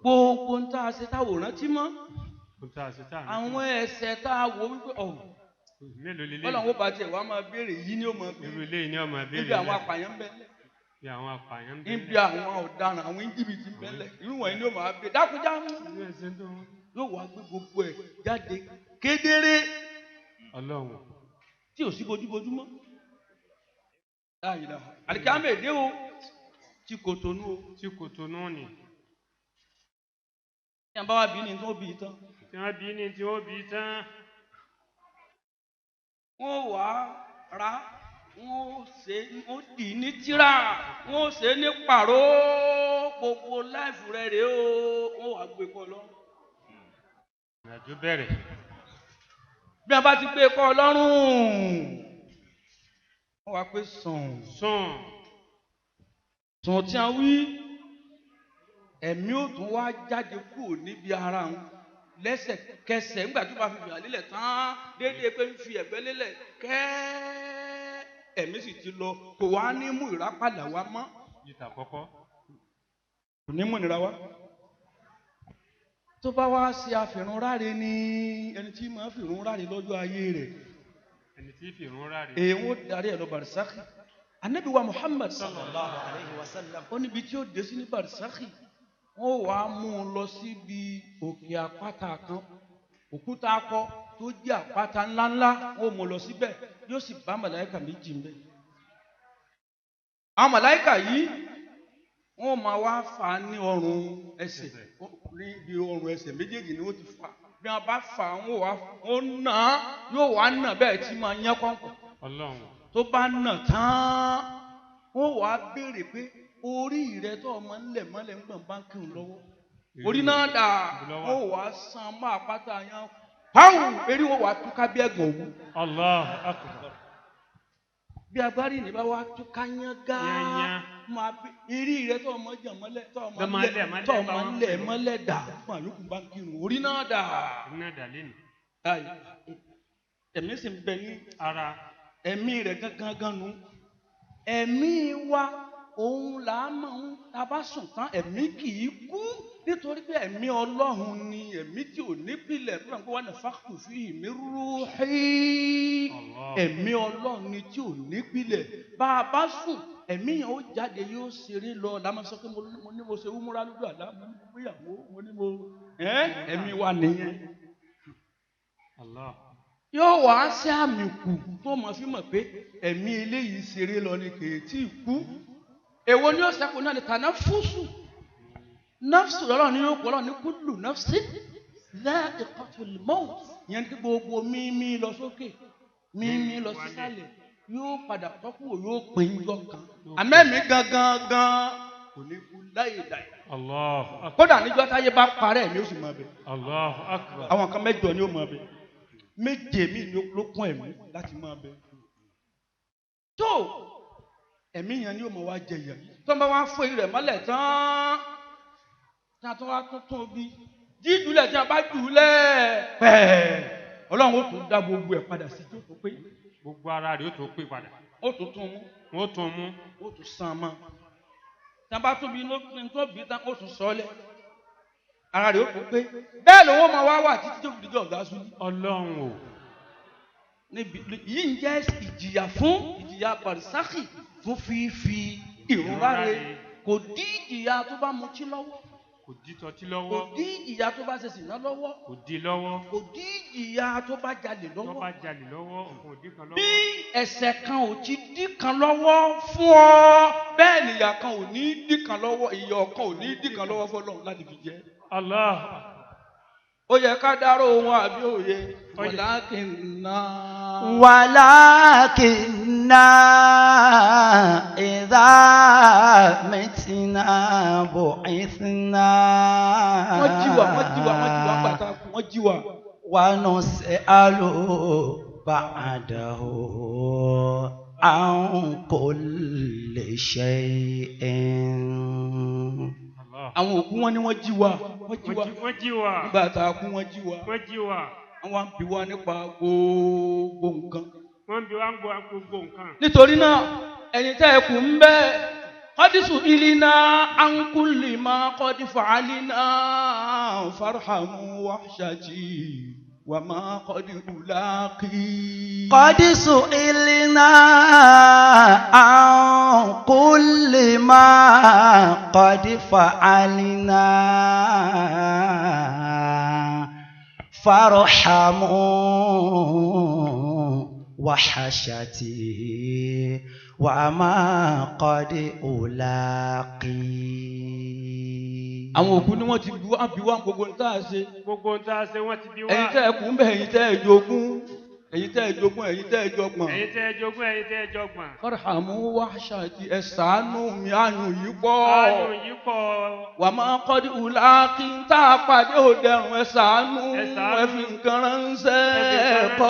gbogbo ń tá a ṣe táwọn ò rántí mọ́ àwọn ẹ̀ṣẹ̀ tá a wò wípé Ọlọ́run ó bá tiẹ̀ wá máa béèrè yìí ni ó máa béèrè níbi àwọn apààyàn ń bẹ́lẹ̀ níbi àwọn ọ̀daràn àwọn jìbìtì ń bẹ́lẹ̀ irú wọ̀nyí ni ó máa béèrè dákúnjá yóò wá gbé gbogbo ẹ̀ jáde kedere Ọlọ́run tí ò sí bójúbójú mọ́ àlìkámẹ́ èdè o tí kò tónú ni. Tí a bá wá bí ní tí ó bí tán. Wọ́n wá ra, wọ́n dì ní tírà, wọ́n ṣe ní pàró gbogbo láìfù rẹ̀ rẹ̀ o, wọ́n wá gbé kọ́ lọ́rùn. Ìrìnàjò bẹ̀rẹ̀. Bí a bá ti gbé kọ́ lọ́rùn, wọ́n wá pé sùn tí a wí. Ẹ̀mí ò tún wá jáde kúrò níbi ara wọn lẹ́sẹ̀kẹsẹ̀ nígbà tó bá fi fìyà lélẹ̀ tán déédéé pé ń fi ẹ̀gbẹ́ lélẹ̀ kẹ́ ẹ̀mí sì ti lọ kò wá ní mú ìrápadà wá mọ́. Ìta kọ́kọ́. Kò ní mú ìnira wá. Tó bá wá ṣe àfìrún ráre ní ẹni tí máa fìrún ráre lọ́jọ́ ayé rẹ̀. Ẹni tí fìrún ráre. Èèwọ̀n darí ẹ̀ lọ barisakhi. Ànábì wa Muhammad sallallahu alayhi wa sallam. Ó níbi tí ó dé sí ní barisakhi. Wọ́n wá mú un lọ síbi òkè àpáta kan òkúta akọ tó jẹ́ àpáta ńláńlá wọ́n mú un lọ síbẹ̀ yóò sì bá màláíkà méjì ńbẹ̀. Àwọn màláíkà yìí wọ́n máa wá fà á ní ọrùn ẹsẹ̀ níbi ọrùn ẹsẹ̀ méjèèjì ni wọ́n ti fà á bí wọ́n bá fà á wọ́n nà á yóò wá nà bẹ́ẹ̀ tí máa yán kọ́ńkọ́. Tó bá nà tán wọ́n wá béèrè pé orí rẹ tó ọmọ ńlẹ̀ mọ́lẹ̀ ń gbọ̀n báńkì ń lọ́wọ́ orí náà dà ó wàá san máa pátá yan pàwọn eré wọn wàá túká bí ẹ̀gàn òwú. Allahu Akbar. Bí agbárí ní bá wàá túká yán gáà máa bí eré rẹ tó ọmọ jẹ mọ́lẹ̀ tó ọmọ ńlẹ̀ mọ́lẹ̀ dà fún àyókù báńkì ń orí náà dà. Ẹ̀mí sì ń bẹ ní ara ẹ̀mí rẹ̀ gángan nù ẹ̀mí wa. Òun là á máa ń tabá sùn tán ẹ̀mí kì í kú nítorí pé ẹ̀mí Ọlọ́run ni ẹ̀mí tí ò nípìlẹ̀ fún àwọn wà ní fáktù fi ìmí rúhí ẹ̀mí Ọlọ́run ni tí ò nípìlẹ̀ bá a bá sùn ẹ̀mí yẹn ó jáde yóò ṣeré lọ lámà sọ pé mo ní mo ṣe wúmúra lójú àlá mo ní mo gbéyàwó mo ní mo ẹ̀mí wa nìyẹn. Yóò wá sí àmì kù tó mọ̀ fi mọ̀ pé ẹ̀mí eléyìí ṣeré lọ ni kì í tí ì kú. Èwo ni ó ṣẹ́kù náà ni tanafusu nafsu lọ́rọ̀ ní yóò pọ̀lọ́ ní kullu nafsi dha'iqatul maut yẹn kí gbogbo mímí lọ sókè mímí lọ sísàlẹ̀ yóò padà tọ́kù yóò pè ń jọ kan àmẹ́mí gangan kò ní kú láyéláyé. Allahu Akbar. Kódà níjọ́ táyé bá parẹ́ ẹ̀mí ó sì máa bẹ̀. Allahu Akbar. Àwọn kan mẹ́jọ ni ó máa bẹ̀ méje mi ló kún ẹ̀mí láti máa bẹ̀. Tó ẹ̀mí yẹn ni ó mọ̀ wá jẹyà tó ń bá wá fún rẹ̀ mọ́lẹ̀ tán tí a tún wá tuntun bí jíjùlẹ̀ tí a bá jùlẹ̀ pẹ́ẹ́ Ọlọ́run ó tún dá gbogbo ẹ̀ padà sí tó pé gbogbo ara rẹ̀ ó tún pé padà ó tún tún mú ó tún mú ó tún sàn mọ́ tí a bá tún bí inú tó bí tán ó tún sọ́lẹ̀ ara rẹ̀ ó tún pé bẹ́ẹ̀ ló wọ́n máa wá wà títí tó fi dijọ́ ọ̀gá sùn. Ọlọ́run o yìí ń jẹ́ ìjìyà fún ìjìyà barisakhi fún fífi ìrora rẹ̀ kò dí ìjìyà tó bá mutí lọ́wọ́ kò dí tọ́tí lọ́wọ́ kò dí ìjìyà tó bá ṣe sìná lọ́wọ́ kò dí lọ́wọ́ kò dí ìjìyà tó bá jalè lọ́wọ́ tó bá jalè lọ́wọ́ kò dí kan lọ́wọ́ bí ẹ̀ṣẹ̀ kan ò ti dí kan lọ́wọ́ fún ọ bẹ́ẹ̀ nìyà kan ò ní dí kan lọ́wọ́ ìyà kan ò ní dí kan lọ́wọ́ fọ́lọ́run láti fi jẹ. Allah. Ó yẹ ká dárò wọn àbí òye wàlákìnná idha mitna bu'ithna. Wọ́n jíwà pàtàkì wọ́n jíwà. Wa nus'alu ba'dahu an kulli shay'in. Àwọn òkú wọn ni wọ́n jíwà wọ́n jíwà nígbà tá a kú wọ́n jíwà àwọn bí wá nípa gbogbo nǹkan. wọ́n bí wá ń gbọ́ gbogbo nǹkan. nítorí náà ẹ̀yin tẹ́ ẹ kù ń bẹ́ẹ̀ kọ́dísù ìlínà àǹkúlìmá kọ́dífà àlínà farhamu wàṣàjì wàmá kọ́díhù láàkì. kọ́dísù ìlínà àǹkúlìmá kọ́dífà àlínà farhamu wàṣàjì. وما قد ألاقي. àwọn òkú ni wọ́n ti bí wá gbogbo ń tá a ṣe. gbogbo ń tá a ṣe wọ́n ti bí wá. ẹ̀yin tẹ́ ẹ kú ń bẹ̀ ẹ̀yin tẹ́ ẹ jogún ẹ̀yin tẹ́ ẹ jogún ẹ̀yin tẹ́ ẹ jọgbọ̀n. ẹ̀yin tẹ́ ẹ jogún ẹ̀yin tẹ́ ẹ jọgbọ̀n. farhamu wahshati ẹ ṣàánú mi àyùn yìí pọ̀. àyùn yìí pọ̀. wà máa kọ́ di ùlàkì tá a pàdé òdẹ̀rùn ẹ ṣàánú ẹ fi nǹkan ránṣẹ́.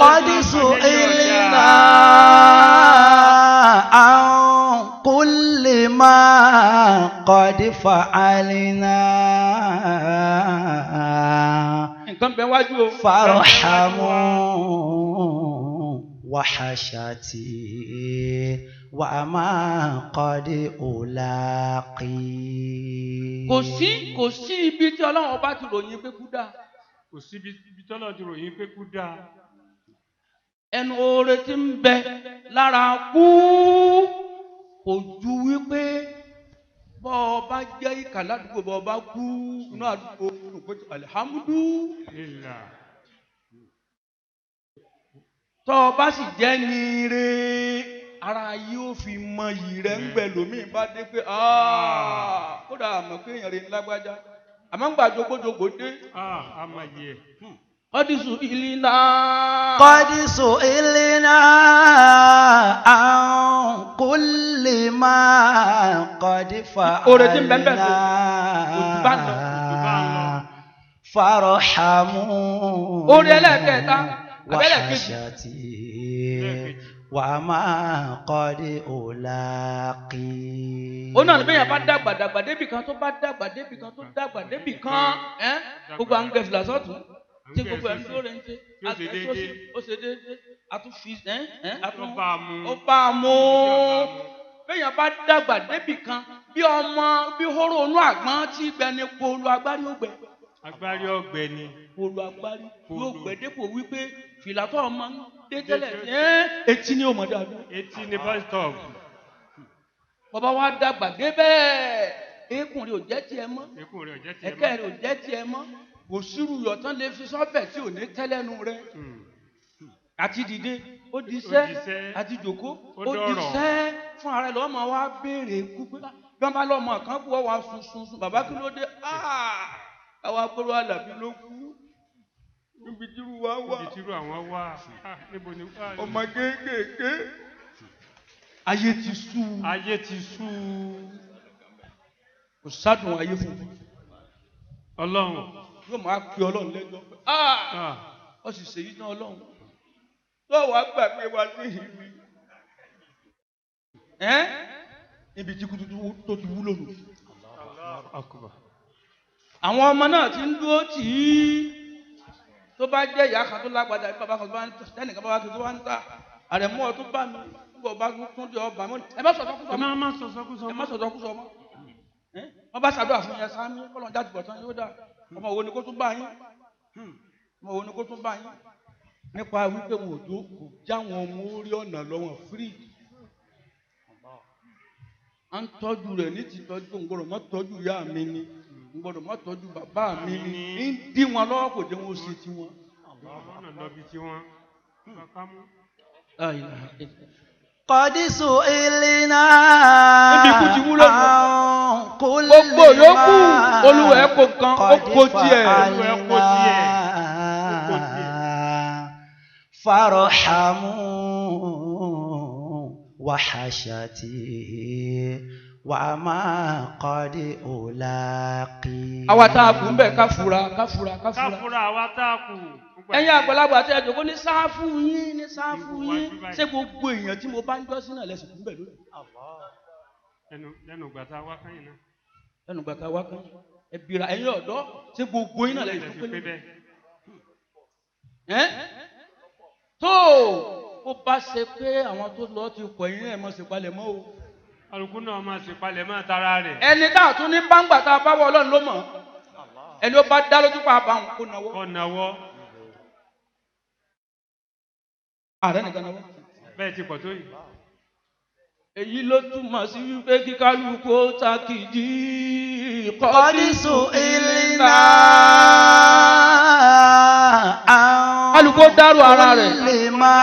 kọ́dísù ìlínà عن كل ما قد فعلنا فارحموا وحشتي وما قد ألاقي. kò sí ibi tí Ọlọ́run bá ti ròyìn pé kú dáa. kò sí ibi tí Ọlọ́run ti ròyìn pé kú dáa. ẹnu oore tí ń bẹ lára kú kò ju wípé bọ́ ọ bá jẹ́ ìkà ládùúgbò bọ́ ọ bá kú inú àdúgbò olùkọ́jú alihamudulilayi. tọ́ ọ bá sì jẹ́ ní ire ara yóò fi mọ iyì rẹ̀ ń gbẹ lómìn bá dé pé kódà àmọ́ pé èèyàn rẹ̀ ń lágbájá àmọ́ ń gbà jogbójogbò dé. àmọ́ yẹ. kọ́dísù ìlínà. kọ́dísù ìlínà àwọn kúlì máa kọ́dífà àlìná farhamu wàhásàtì wà máa kọ́dí òlákì. ó náà bẹ́ẹ̀ yẹn bá dàgbà débì kan tó bá dàgbà débì kan tó dàgbà débì kan gbogbo àwọn gẹ̀fìlà sọ́tún tí gbogbo ẹ̀ ń lóore ń ṣe ó ṣe déédéé àtúnfi ó bá a mú bẹ́ẹ̀yàn bá dàgbà débì kan bí ọmọ bí hóró inú àgbọn tí gbẹni polu agbárí ó gbẹ. agbárí ọgbẹ ni. polu agbárí yóò gbẹ dépò wípé fìlà tó ọmọ ń dé tẹ́lẹ̀ etí ni ó mọ̀ dáadáa. etí ni bus stop. bàbá wa dàgbà débẹ̀ eékún rẹ̀ ò jẹ́ tiẹ̀ mọ́ ẹ̀kẹ́ rẹ̀ ò jẹ́ tiẹ̀ mọ́ kò sírù yọ̀tán lè fi sọ́bẹ̀ tí ò ní tẹ́lẹ̀nu rẹ̀ àti dìde ó di iṣẹ́ àti jòkó ó di iṣẹ́ fún ara ẹ̀ lọ́wọ́ máa wá béèrè kú pé bí wọ́n bá lọ́mọ kan kú wọ́n wá sun bàbá kí ló dé àwa gbọ́dọ̀ àlàbí ló kú níbi tírú wa wà níbi tírú àwọn wà níbo ni ọmọ kéékèèké ayé ti sú ayé ti sú kò sádùn ayé fún mi Ọlọ́run yóò máa pe Ọlọ́run lẹ́jọ́ pé ó sì ṣèyí náà Ọlọ́run tó wàá gbàgbé wa ní ìlú níbi tí kutu tó ti wúlò nù. àwọn ọmọ náà ti ń dúró tì í tó bá jẹ́ ìyá kan tó lágbàdá bí bàbá kan tó bá ń tà ẹnìkan bàbá kan tó bá ń tà àrẹ̀mú ọ tó bá mi nígbà bá tún di ọba mọ́ ẹ má sọ̀tọ̀ kúsọ mọ́ ẹ má sọ̀tọ̀ kúsọ mọ́ wọ́n bá ṣàdúrà fún yẹn sáámi kọ́lọ́n jáde bọ̀ tán yóò dà ọmọ wo ni kó tún bá yín ọmọ wo ni kó tún bá yín nípa wípé wọn ò tó kò já wọn ọmọ orí ọ̀nà lọ́wọ́ free à ń tọ́jú rẹ̀ ní ti tọ́jú ń gbọ́dọ̀ mọ́ tọ́jú ìyá mi ni ń gbọ́dọ̀ mọ́ tọ́jú bàbá mi ni ń dí wọn lọ́wọ́ kò dé wọn ó ṣe tiwọn. Kọ́dísù ìlínà gbogbo yòókù olúwa ẹ̀ kò kan ó kó tiẹ̀. farhamu wahashati wa ma qad ulaqi. àwa tá a kù ń bẹ̀ ká fura. àwa tá a kù. ẹ̀yin àgbàlagbà àti ẹ̀jọ̀gbọ́n ní sáfù yín ṣé gbogbo èèyàn tí mo bá ń jọ́ sínú ẹ̀lẹ́sìn kú ń bẹ̀ lónìí. lẹ́nu gbàtà wá kányìn náà. lẹ́nu gbàtà wá kányìn ẹ̀bìrà ẹ̀yin ọ̀dọ́ ṣé gbogbo yín náà lẹ́yìn fún pé tó ó bá ṣe pé àwọn tó lọ ti pọ̀ yín ẹ̀ mọ̀ sí palẹ̀ mọ́ o. alùpùpù náà máa sì palẹ̀ mọ́ tara rẹ̀. ẹni tá a tún ní báńgbà tá a bá wọ ọlọ́run ló mọ̀ ẹni ó bá dá lójú pa àbáwọn kó nawọ́. kó nawọ́. ààrẹ nìkan nawọ́. bẹ́ẹ̀ ti pọ̀ tó yìí. èyí ló túmọ̀ sí wípé kíkálukú ó takìdí Qadisu ilina kálukú ó dárò ara rẹ̀. lima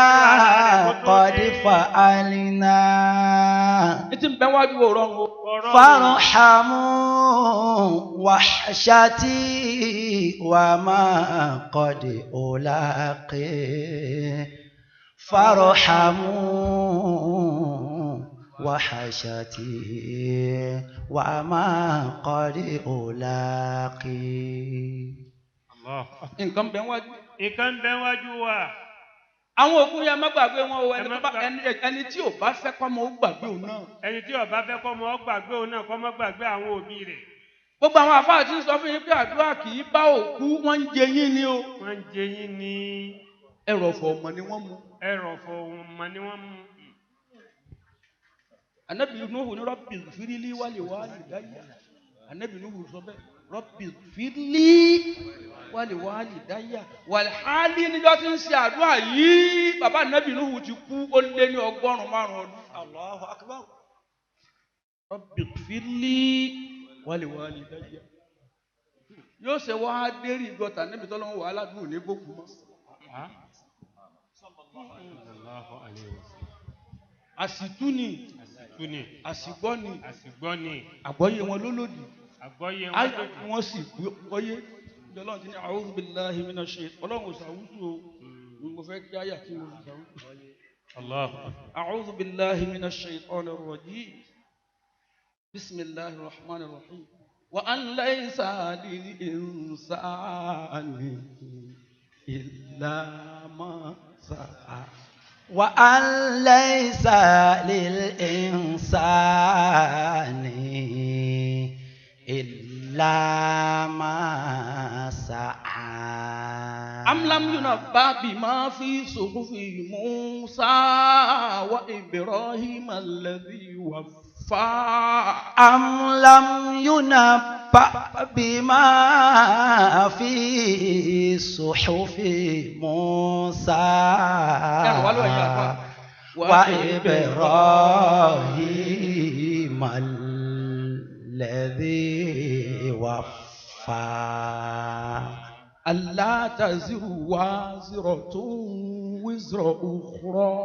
qadifa alina. Ìtì ń bẹ wájú òrọ̀rùn o. Farhamu wahshati wa ma qad ulaqi. Farhamu wahshati wa ma qad ulaqi. Nǹkan bẹ wájú. nǹkan bẹ wájú wa. Àwọn òkú yẹn má gbàgbé wọn o ẹni tí ò bá fẹ́ kọ́mọ ó gbàgbé òun náà. ẹni tí ò bá fẹ́ kọ́mọ ó gbàgbé òun náà kọ́mọ gbàgbé àwọn òbí rẹ̀. Gbogbo àwọn àfáà tí ń sọ fún yín pé àdúrà kì í bá òkú wọ́n ń jẹ yín ni o. wọ́n ń jẹ yín ni. ẹrọ̀fọ̀ ọmọ ni wọ́n mu. ẹrọ̀fọ̀ ọmọ ni wọ́n mu. Ànábì Nuhu ní Rabbi firili wali walidayya. Ànábì Nuhu sọ bẹ́ẹ̀ Rabbi firili wali walidayya. Wàlhálì níjọ́ tí ń ṣe àdúrà yìí bàbá Ànábì Nuhu ti kú ó lé ní 105 ọdún. Allahu akbar. Rabbi firili wali walidayya. Yóò ṣe wá dérí gọta níbi tọ́lọ́wọ́ wà aládùn ní gbogbo mọ́. Àsìtúni àsìgbọ́ni àgbọ́yé wọn lólòdì wọ́n sì gbọ́yé Ọlọ́run ti ní a'udhu billahi minash shaitan Ọlọ́run ṣàwùsù o mo fẹ́ kí àyà tí mo ṣàwùsù. a'udhu billahi minash shaitanir rajim bismillahir rahmanir rahim wa an laysa lil insani illa ma sa'a. وأن ليس للإنسان إلا ما سعى. أم لم ينبأ بما في صحف موسى وإبراهيم الذي وفى. أم لم ينبأ بما في صحف موسى وإبراهيم الذي وفى. ألا تزر وازرة وزر أخرى.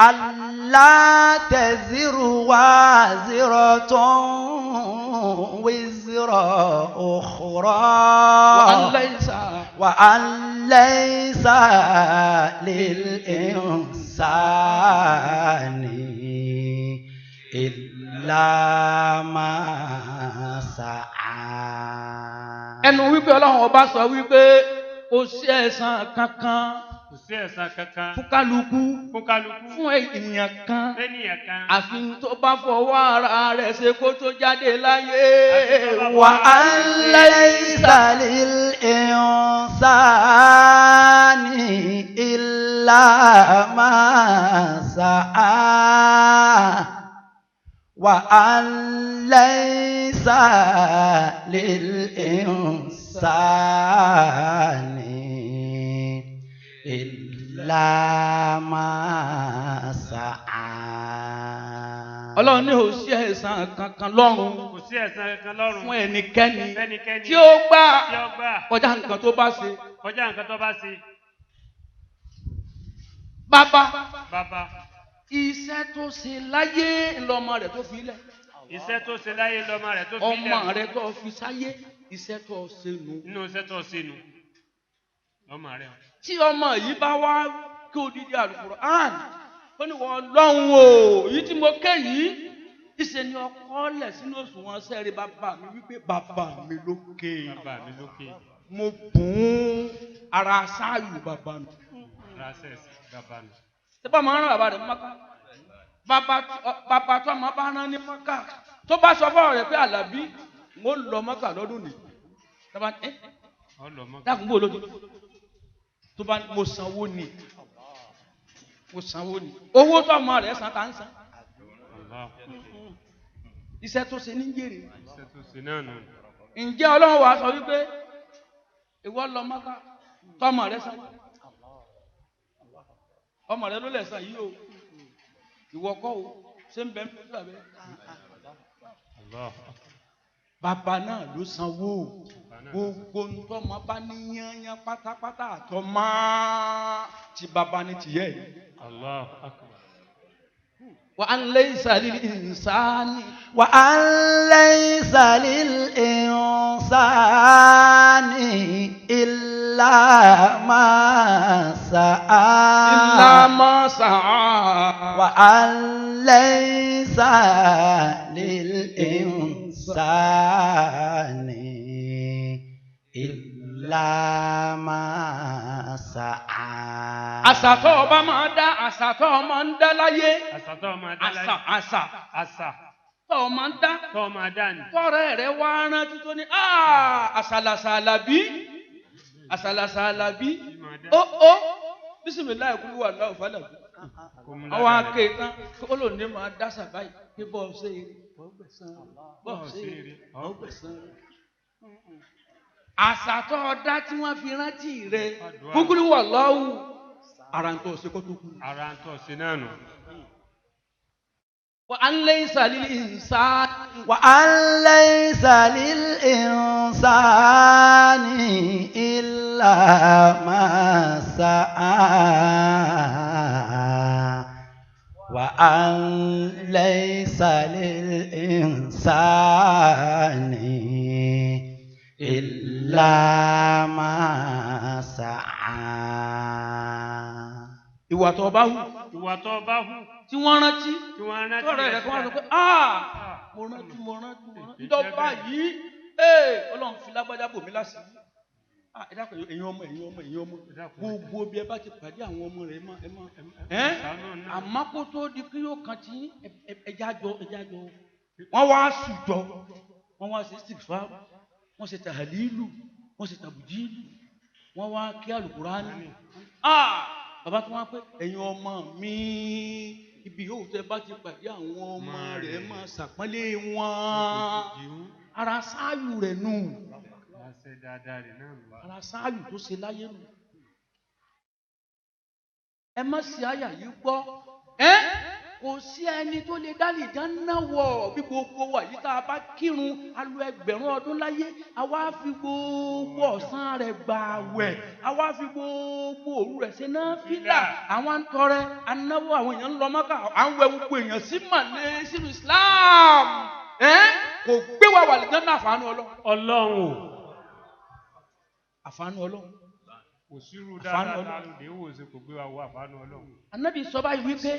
ألا تزر وازرة وزر أخرى. وأن ليس للإنسان إلا ما سعى. Ẹnu wípé Ọlọ́run ọba sọ wípé kò sí ẹ̀san kankan. kò sí ẹ̀san kankan. fún kálukú. fún ènìyàn kan. àfi tó bá fọwọ́ ara rẹ̀ ṣe kó tó jáde láyé. Wa an laysa lil insani illa ma sa'a. Wa an laysa lil insani illa ma sa'a. Ọlọ́run ní kò sí ẹ̀san kankan lọ́run. kò sí ẹ̀san kankan lọ́run. fún ẹnikẹ́ni tí ó gbà kọjá nǹkan tó bá ṣe. Bàbá. Iṣẹ́ tó ṣe láyé lọ́mọ rẹ̀ tó fi lẹ̀. Ọmọ rẹ̀ tó fi sáyé iṣẹ́ tó ṣe nù. inú iṣẹ́ tó ṣe nù. ọmọ rẹ̀. Tí ọmọ yìí bá wá kí odidi Al-Qur'an ó ní wọ́n lọ́hùn o èyí tí mo ké yìí ìṣe ni ọkọ lẹ̀ sínú òṣùwọ̀n sẹ́ẹ̀rì bàbá mi wípé bàbá mi lókè. Mo bùn ara sáàyù bàbá mi. Ṣé bá máa ń rán bàbá rẹ̀ Mákà? Bàbá tó máa bá rán ní Mákà tó bá sọ fọ́ọ̀rọ̀ rẹ̀ pé Àlàbí mo lọ Mákà lọ́dún nìí. Dákun bó lójú. tó bá mo sanwó ni owó tó ọmọ rẹ̀ san tá ń san iṣẹ́ tó ṣe ní jèrè ǹjẹ́ Ọlọ́run wàá sọ wípé ìwọ lọ Mákà tọmọ rẹ̀ san ọmọ rẹ̀ ló lè san yìí o ìwọ kọ́ o ṣé ń bẹ ń fẹ́ bẹ́ẹ̀ bàbá náà ló sanwó gbogbo ntọ́mọ bá ní yányán pátápátá àtọ́mọ́ tí bàbá ní tìyẹ́ yìí. Allahu Akbar. وأن ليس للإنسان إلا ما سعى وأن ليس للإنسان إلا ما سعى. àṣàtọ̀ ọba máa dá àṣàtọ̀ máa ń dá láyé. àṣàtọ̀ máa dá láyé. àṣà. tọ́ máa ń dá. tọ́ máa dá ni. tọ́rẹ́ rẹ̀ wá rántí tó ní àṣàlàṣàlàbí ó bísímìlá ìkúlù wà láwù fàlàbí. àwọn akéèkán ó lò ní máa dá sàbáyì pé bọ́ọ̀ ṣe é ọgbẹ̀sán. àṣàtọ̀ ọ̀dá tí wọ́n fi rántí rẹ̀ kúkúrú wà láwù ara ń tọ́ ṣe kó tó kú. ara ń tọ́ ṣe náà nù. وأن ليس للإنسان إلا ما سعى وأن ليس للإنسان إلا ما سعى. ìwà tó bá hù tí wọ́n rántí tọ́rẹ̀ rẹ̀ kí wọ́n sọ pé mo rántí ìjọba yìí Ọlọ́run fi lágbájá bò mí lásìkò ẹ dákun ẹ̀yin ọmọ gbogbo bí ẹ bá ti pàdé àwọn ọmọ rẹ̀ àmọ́ kó tó di kí yóò kàn tí ẹja jọ wọ́n wá sùjọ wọ́n wá ṣe sìfà wọ́n ṣe tàhálílù wọ́n ṣe tàbùjílù wọ́n wá kí àlùkùránì bàbá tó wá pé ẹ̀yin ọmọ mi ibi yóò tẹ bá ti pàdé àwọn ọmọ rẹ̀ máa ṣàpọ́nlé wọn ara sáàyù rẹ̀ nù ara sáàyù tó ṣe láyé nù ẹ má ṣe àyà yìí gbọ́ kò sí ẹni tó lè dálì dáná wọ̀ bí gbogbo wa yìí tá a bá kírun a lo ẹgbẹ̀rún ọdún láyé a wá fi gbogbo ọ̀sán rẹ̀ gbà wẹ̀ a wá fi gbogbo òru rẹ̀ ṣe náfílà àwọn ń tọrẹ anáwó àwọn èèyàn ń lọ Mákà à ń wẹ gbogbo èèyàn sí màlẹ́ sínú Islam kò gbé wa wà lè dáná àfààní Ọlọ́run àfààní Ọlọ́run kò sírú dáadáa lè wò ṣe kò gbé wa wọ àfààní Ọlọ́run. Ànábì sọ báyìí wípé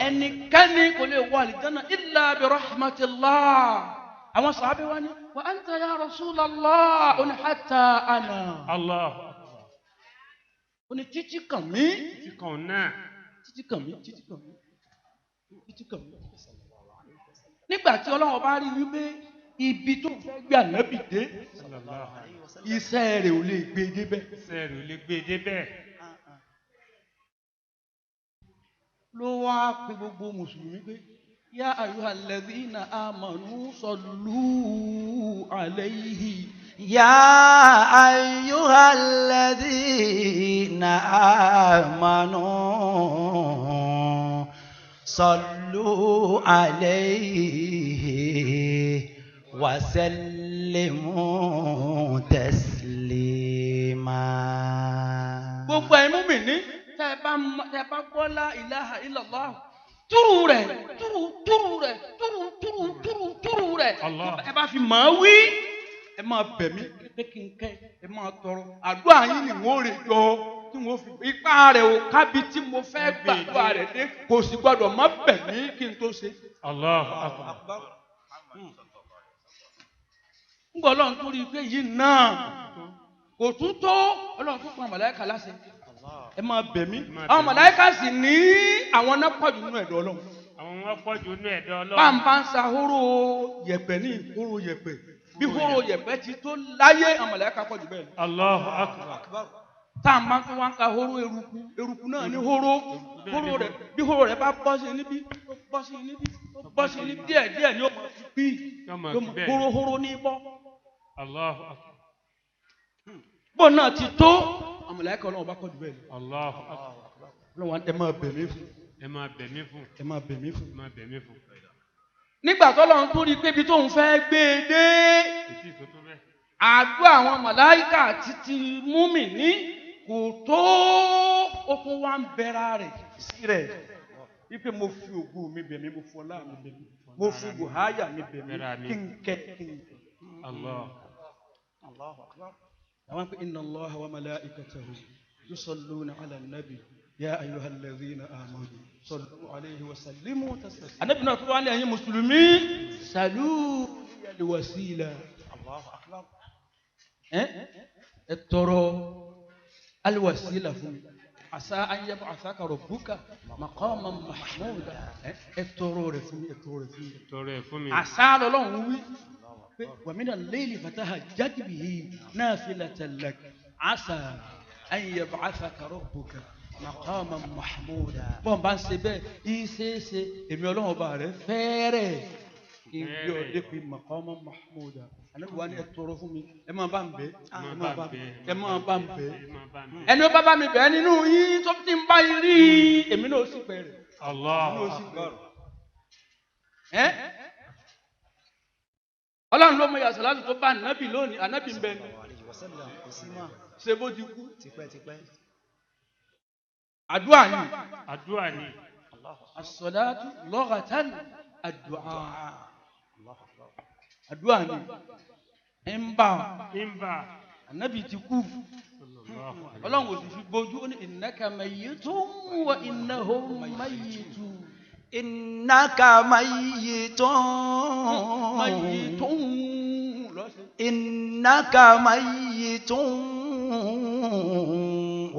ẹnikẹ́ni kò lè wọ àlìjánnà illa bi rahmatillah. àwọn sàábé wa ní wa anta ya Rasulallah ó ní hatta ana. Allah. ó ní títí kàn mí. títí kàn náà. títí kàn mí. nígbà tí Ọlọ́run bá rí wípé ibi tó fẹ́ gbé Ànábì dé iṣẹ́ rẹ̀ ò lè gbé débẹ̀. ló wá pe gbogbo mùsùlùmí pé yá ayyuhal ladhina amanu sallu alayhi. يا أيها الذين آمنوا صلوا عليه وسلموا تسليما. gbogbo ẹ̀mú mi ní tẹ́ bá gbọ́ la ilaha illallah túrú rẹ̀ ẹ bá fi máa wí ẹ máa bẹ̀ mí pé kí n kẹ́ ẹ máa tọrọ àdúrà yín ni wọ́n rè jọ tí wọ́n fi ipá rẹ̀ ò kábi tí mo fẹ́ gbàdúrà rẹ̀ dé kò sì gbọ́dọ̀ má bẹ̀ mí kí n tó ṣe. Allahu Akbar. ń gbọ́ Ọlọ́run tó rí i pé yìí náà kò tún tó Ọlọ́run tó pa màláíkà láṣẹ ẹ máa bẹ̀ mí àwọn màláíkà sì ní àwọn náà pọ̀jù nínú ẹ̀dọ̀ Ọlọ́run. àwọn wọn pọ̀jù nínú ẹ̀dọ̀ Ọlọ́run. báńbá ń sa hóró yẹ̀pẹ̀ ní hóró yẹ̀pẹ̀ bí hóró yẹ̀pẹ̀ ti tó láyé àwọn màláíkà pọ̀jù bẹ́ẹ̀. Allahu Akbar. tá a máa tún wá ń ka hóró eruku náà ní hóró rẹ̀ bí hóró rẹ̀ bá bọ́ sí níbí bọ́ sí níbí bọ́ sí níbí díẹ̀ ni ó máa fi bí hóró ní bọ́. Allahu akbar. bó náà ti tó àmàlẹ́kọ̀ọ́ náà bá kọ́ jù bẹ́ẹ̀ lọ. Allahu akbar. lọ́wọ́n ẹ máa bẹ̀ mí fún. ẹ máa bẹ̀ mí fún. ẹ máa bẹ̀ mí fún. ẹ máa bẹ̀ mí fún. nígbà tó lọ́n tó rí i pé ibi tóun fẹ́ gbé e dé àdúrà àwọn màláíkà títí múmi ní kò tó ó tún wá ń bẹ̀rẹ̀ rẹ̀ sí rẹ̀ wípé mo fi ògo mi bẹ̀ mí mo fi ọlá mi bẹ̀ mí mo fi buhaya mi bẹ̀ mí kí n kẹ́. Allahu akbar. àwọn pé inna Allaha wa malaikatahu yusalluna ala nabi ya ayyuhal ladhina amanu sallu alayhi wa sallimu taslima. anabi náà tó wá ní ẹ̀yin mùsùlùmí salu al wasila. Allahu akbar. ẹ tọrọ al wasila fún mi asa an yab'athaka rabbuka maqaman mahmuda. ẹ tọrọ rẹ̀ fún mi ẹ tọrọ rẹ̀ fún mi. asa lọ́lọ́run wí wa min al-layli fatahajjad bihi nafilatan lak asa an yab'athaka rabbuka maqaman mahmuda. bọ́n bá ń ṣe bẹ́ẹ̀ ìṣeéṣe èmi ọlọ́run ọba rẹ̀ fẹ́rẹ̀ kí n bí ọdẹ pé maqaman mahmuda. ànábì wa ni ẹ tọrọ fún mi ẹ máa bá ń bẹ̀ ẹ máa bá ń bẹ̀ ẹni ó bá bá mi bẹ̀ nínú yín tó ti ń bá yín rí èmi náà ó sì pẹ̀ rẹ̀. ọlọ́run ló mọ ìyàsọ̀ láti tó bá ànábì lónìí ànábì ń bẹ ní. ṣe bó ti kú. àdúrà ni. as-salatu lughatan ad-du'a. àdúrà ni. ń bá ànábì ti kú. ọlọ́run ò sì fi bójú ó ní innaka mayyitun wa innahum mayyitun. innaka mayyitun. innaka mayyitun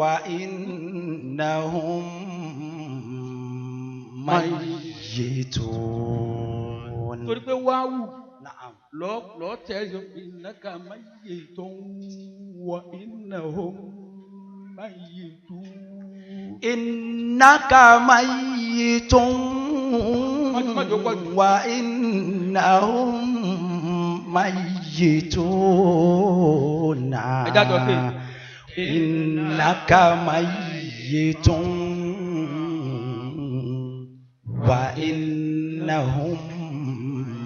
wa innahum mayyitun. torí pé wáwù lọ tẹ̀ ẹ́ innaka mayyitun wa innahum mayyitun. innaka mayyitun wa innahum mayyitun. innaka mayyitun wa innahum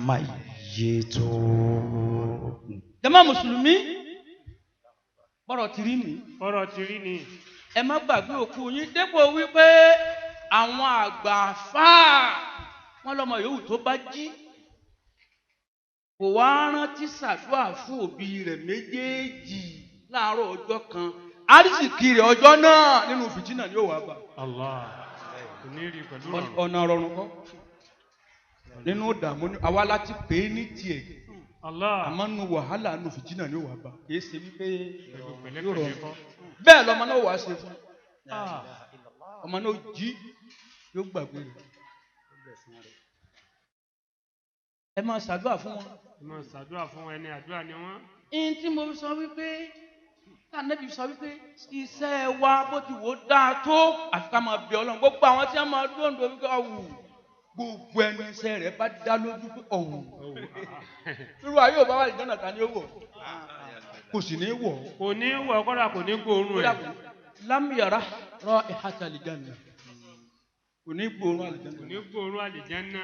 mayyitun. jàmá mùsùlùmí bọ́rọ̀ tìrí ni. ẹ má gbàgbé òkú yín dépò wípé àwọn àgbà fáà wọn lọmọ yòówù tó bá jí kò wá rántí ṣàdúrà fún òbí rẹ̀ méjèèjì láàárọ̀ ọjọ́ kan àrísìkí rẹ̀ ọjọ́ náà nínú fìtínà ni ó wà bá. ọ̀nà rọrùn kọ́ nínú ìdààmú àwa láti pè é ní tiẹ̀ àmọ́ nínú wàhálà nínú fìtínà ni ó wà bá kì í ṣe wípé yóò rọrùn bẹ́ẹ̀ lọ́mọ náà wàá ṣe fún ọmọ náà jí yóò gbàgbé rẹ̀. ẹ máa ṣàdúrà fún wọn. ẹni àdúrà ni wọ́n. ihun tí mo sọ wípé tànàbí sọ wípé iṣẹ́ wa bó ti wò dáa tó àfi ká máa bẹ Ọlọ́run gbogbo àwọn tí wọ́n máa dóńdó wípé ọ̀wù gbogbo ẹni iṣẹ́ rẹ̀ bá dá lójú pé ọ̀wù irú ayé ò bá wà lìdánà ta ni ó wọ̀ kò sì ní wọ̀. kò ní wọ̀ kọ́dà kò ní gbóòórùn ẹ̀. lámìyàrá rọ ìhàtà àlìjánnà kò ní gbóòórùn àlìjánnà.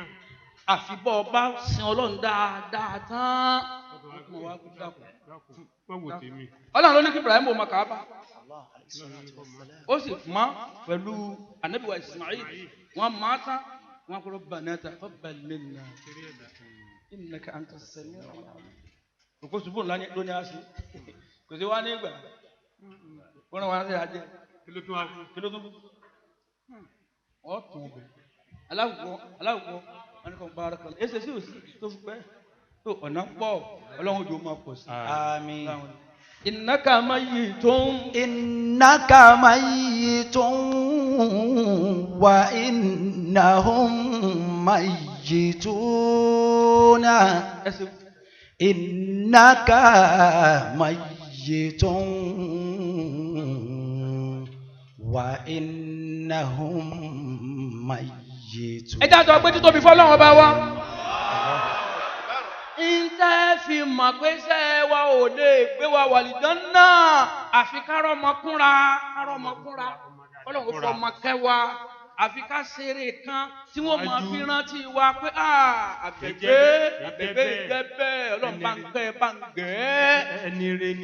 àfi bọ́ ọba sin Ọlọ́run dáadáa tán. Ọlọ́run ló ní kí Ibrahim ọmọ Kaaba ó sì mọ́ pẹ̀lú Ànábì wa Ismail wọ́n mọ́ tán wọ́n kọ́ Rabbana taqabbal minna innaka antas sami'ul alim. òkú ṣubú ńlá ló ní àṣì kò sí wá ní ìgbà wọ́n rán wa sí ajẹ́ kí ló tún ọ̀tún ọbẹ̀ aláwùkọ́ wọn ni kò bá ara kan ẹsẹ̀ sí òsì tó fi pẹ́ tó ọ̀nà pọ̀ Ọlọ́run ojú máa pọ̀ sí. àmín. innaka mayyitun. innaka mayyitun wa innahum mayyituna. innaka mayyitun وإنهم ميتون. ẹ jẹ́ àjọ pé títóbi fọ́lọ́run ọba wa. Ìtẹ́ fi mọ̀ pé iṣẹ́ wa ò lè gbé wa wàlìjọ́n náà àfi kárọ̀ ọmọkúnra Ọlọ́run fọ ọmọ kẹwa àfi ká ṣeré kan tí wọ́n máa fi rántí wa pé àbẹ̀gbẹ́ gẹ́bẹ́ Ọlọ́run bá ń kẹ́ bá ń gẹ́.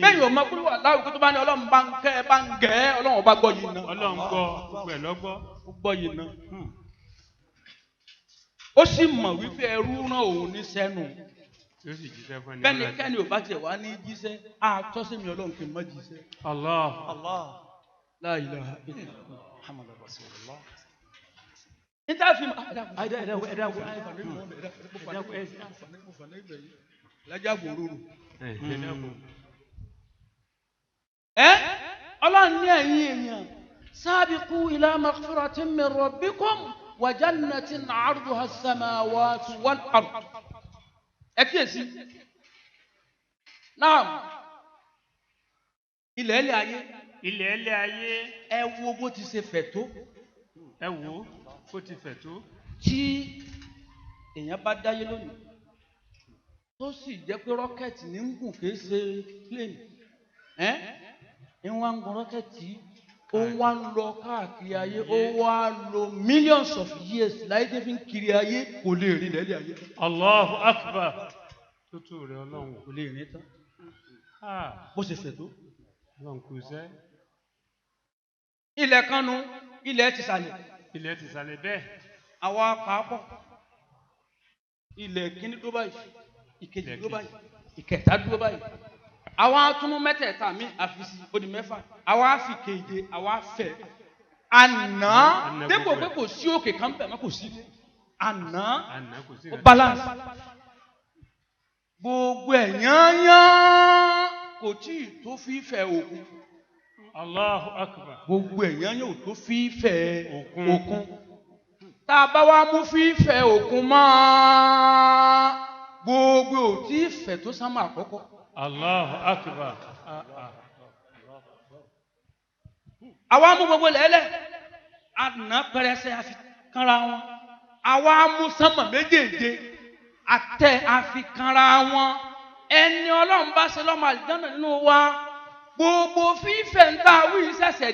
Bẹ́ẹ̀ yóò mọ kúrò wà láwùjọ tó bá ní Ọlọ́run bá ń kẹ́ bá ń gẹ́ Ọlọ́run bá gbọ́ yìí náà. Ọlọ́run gbọ́ gbogbo ẹ̀ lọ́gbọ́. Ó gbọ́ yìí náà. Ó sì mọ̀ wípé ẹrú rán òun ní sẹ́nu. Bẹ́ẹ̀ni kẹ́ni ò bá tiẹ̀ wá ní jíṣẹ́, àtọ́sí mi Ọlọ́run kì í mọ́ jíṣẹ́. Allah. La ilaha illallah. Muhammadur Rasulullah. Níta fi mọ̀ lájà gbòòrò. Ọlọ́run ní ẹ̀yin èèyàn sabiqu ila maghfiratin min rabbikum wa jannatin 'arduha as-samawati wal ard. Ẹ kíyèsí. Náà ilẹ̀ ẹlẹ́ ayé ẹ wo bó ti ṣe fẹ̀ tó. Ẹ wo bó ti fẹ̀ tó. Tí èèyàn bá dáyé lónìí tó sì jẹ́ pé rọ́kẹ̀tì ní ń gùn kìí ṣe plane ń wá ń gun rọ́kẹ̀tì ó wá ń lọ káàkiri ayé ó wá lo millions of years láyé tó fi ń kiri ayé kò lè rí lẹ́lẹ́ ayé. Allahu Akbar. Tútù rẹ̀ Ọlọ́run kò lè rí tán bó ṣe fẹ̀ tó. Ọlọ́run kò sẹ́. Ilẹ̀ kanu ilẹ̀ ti sàlẹ̀. Ilẹ̀ ti sàlẹ̀ bẹ́ẹ̀. Àwa pàápọ̀ ilẹ̀ kíní dúró báyìí ìkejì dúró báyìí ìkẹta dúró báyìí. Àwa túnú mẹ́tẹ̀ẹ̀ta mi àfisì odi mẹ́fà àwa fi keje àwa fẹ̀. Àná dépò pé kò sí òkè kan bẹ̀ mọ́ kò sí. Àná ó balance. Gbogbo ẹ̀ yányán kò tí ì tó fífẹ̀ òkun. Allahu Akbar. Gbogbo ẹ̀ yányán ò tó fífẹ̀ òkun. Tá a bá wá mú fífẹ̀ òkun mọ́ gbogbo ò tí ì fẹ̀ tó sánmà àkọ́kọ́. Allahu Akbar. Àwa mú gbogbo lẹ́lẹ̀ àná pẹrẹsẹ àfikanra wọn. Àwa mú sánmà méjèèje àtẹ àfikanra wọn. Ẹni Ọlọ́run bá ṣe lọ́mọ àlìjánà nínú wa gbogbo fífẹ̀ ń ta wí ṣẹ̀ṣẹ̀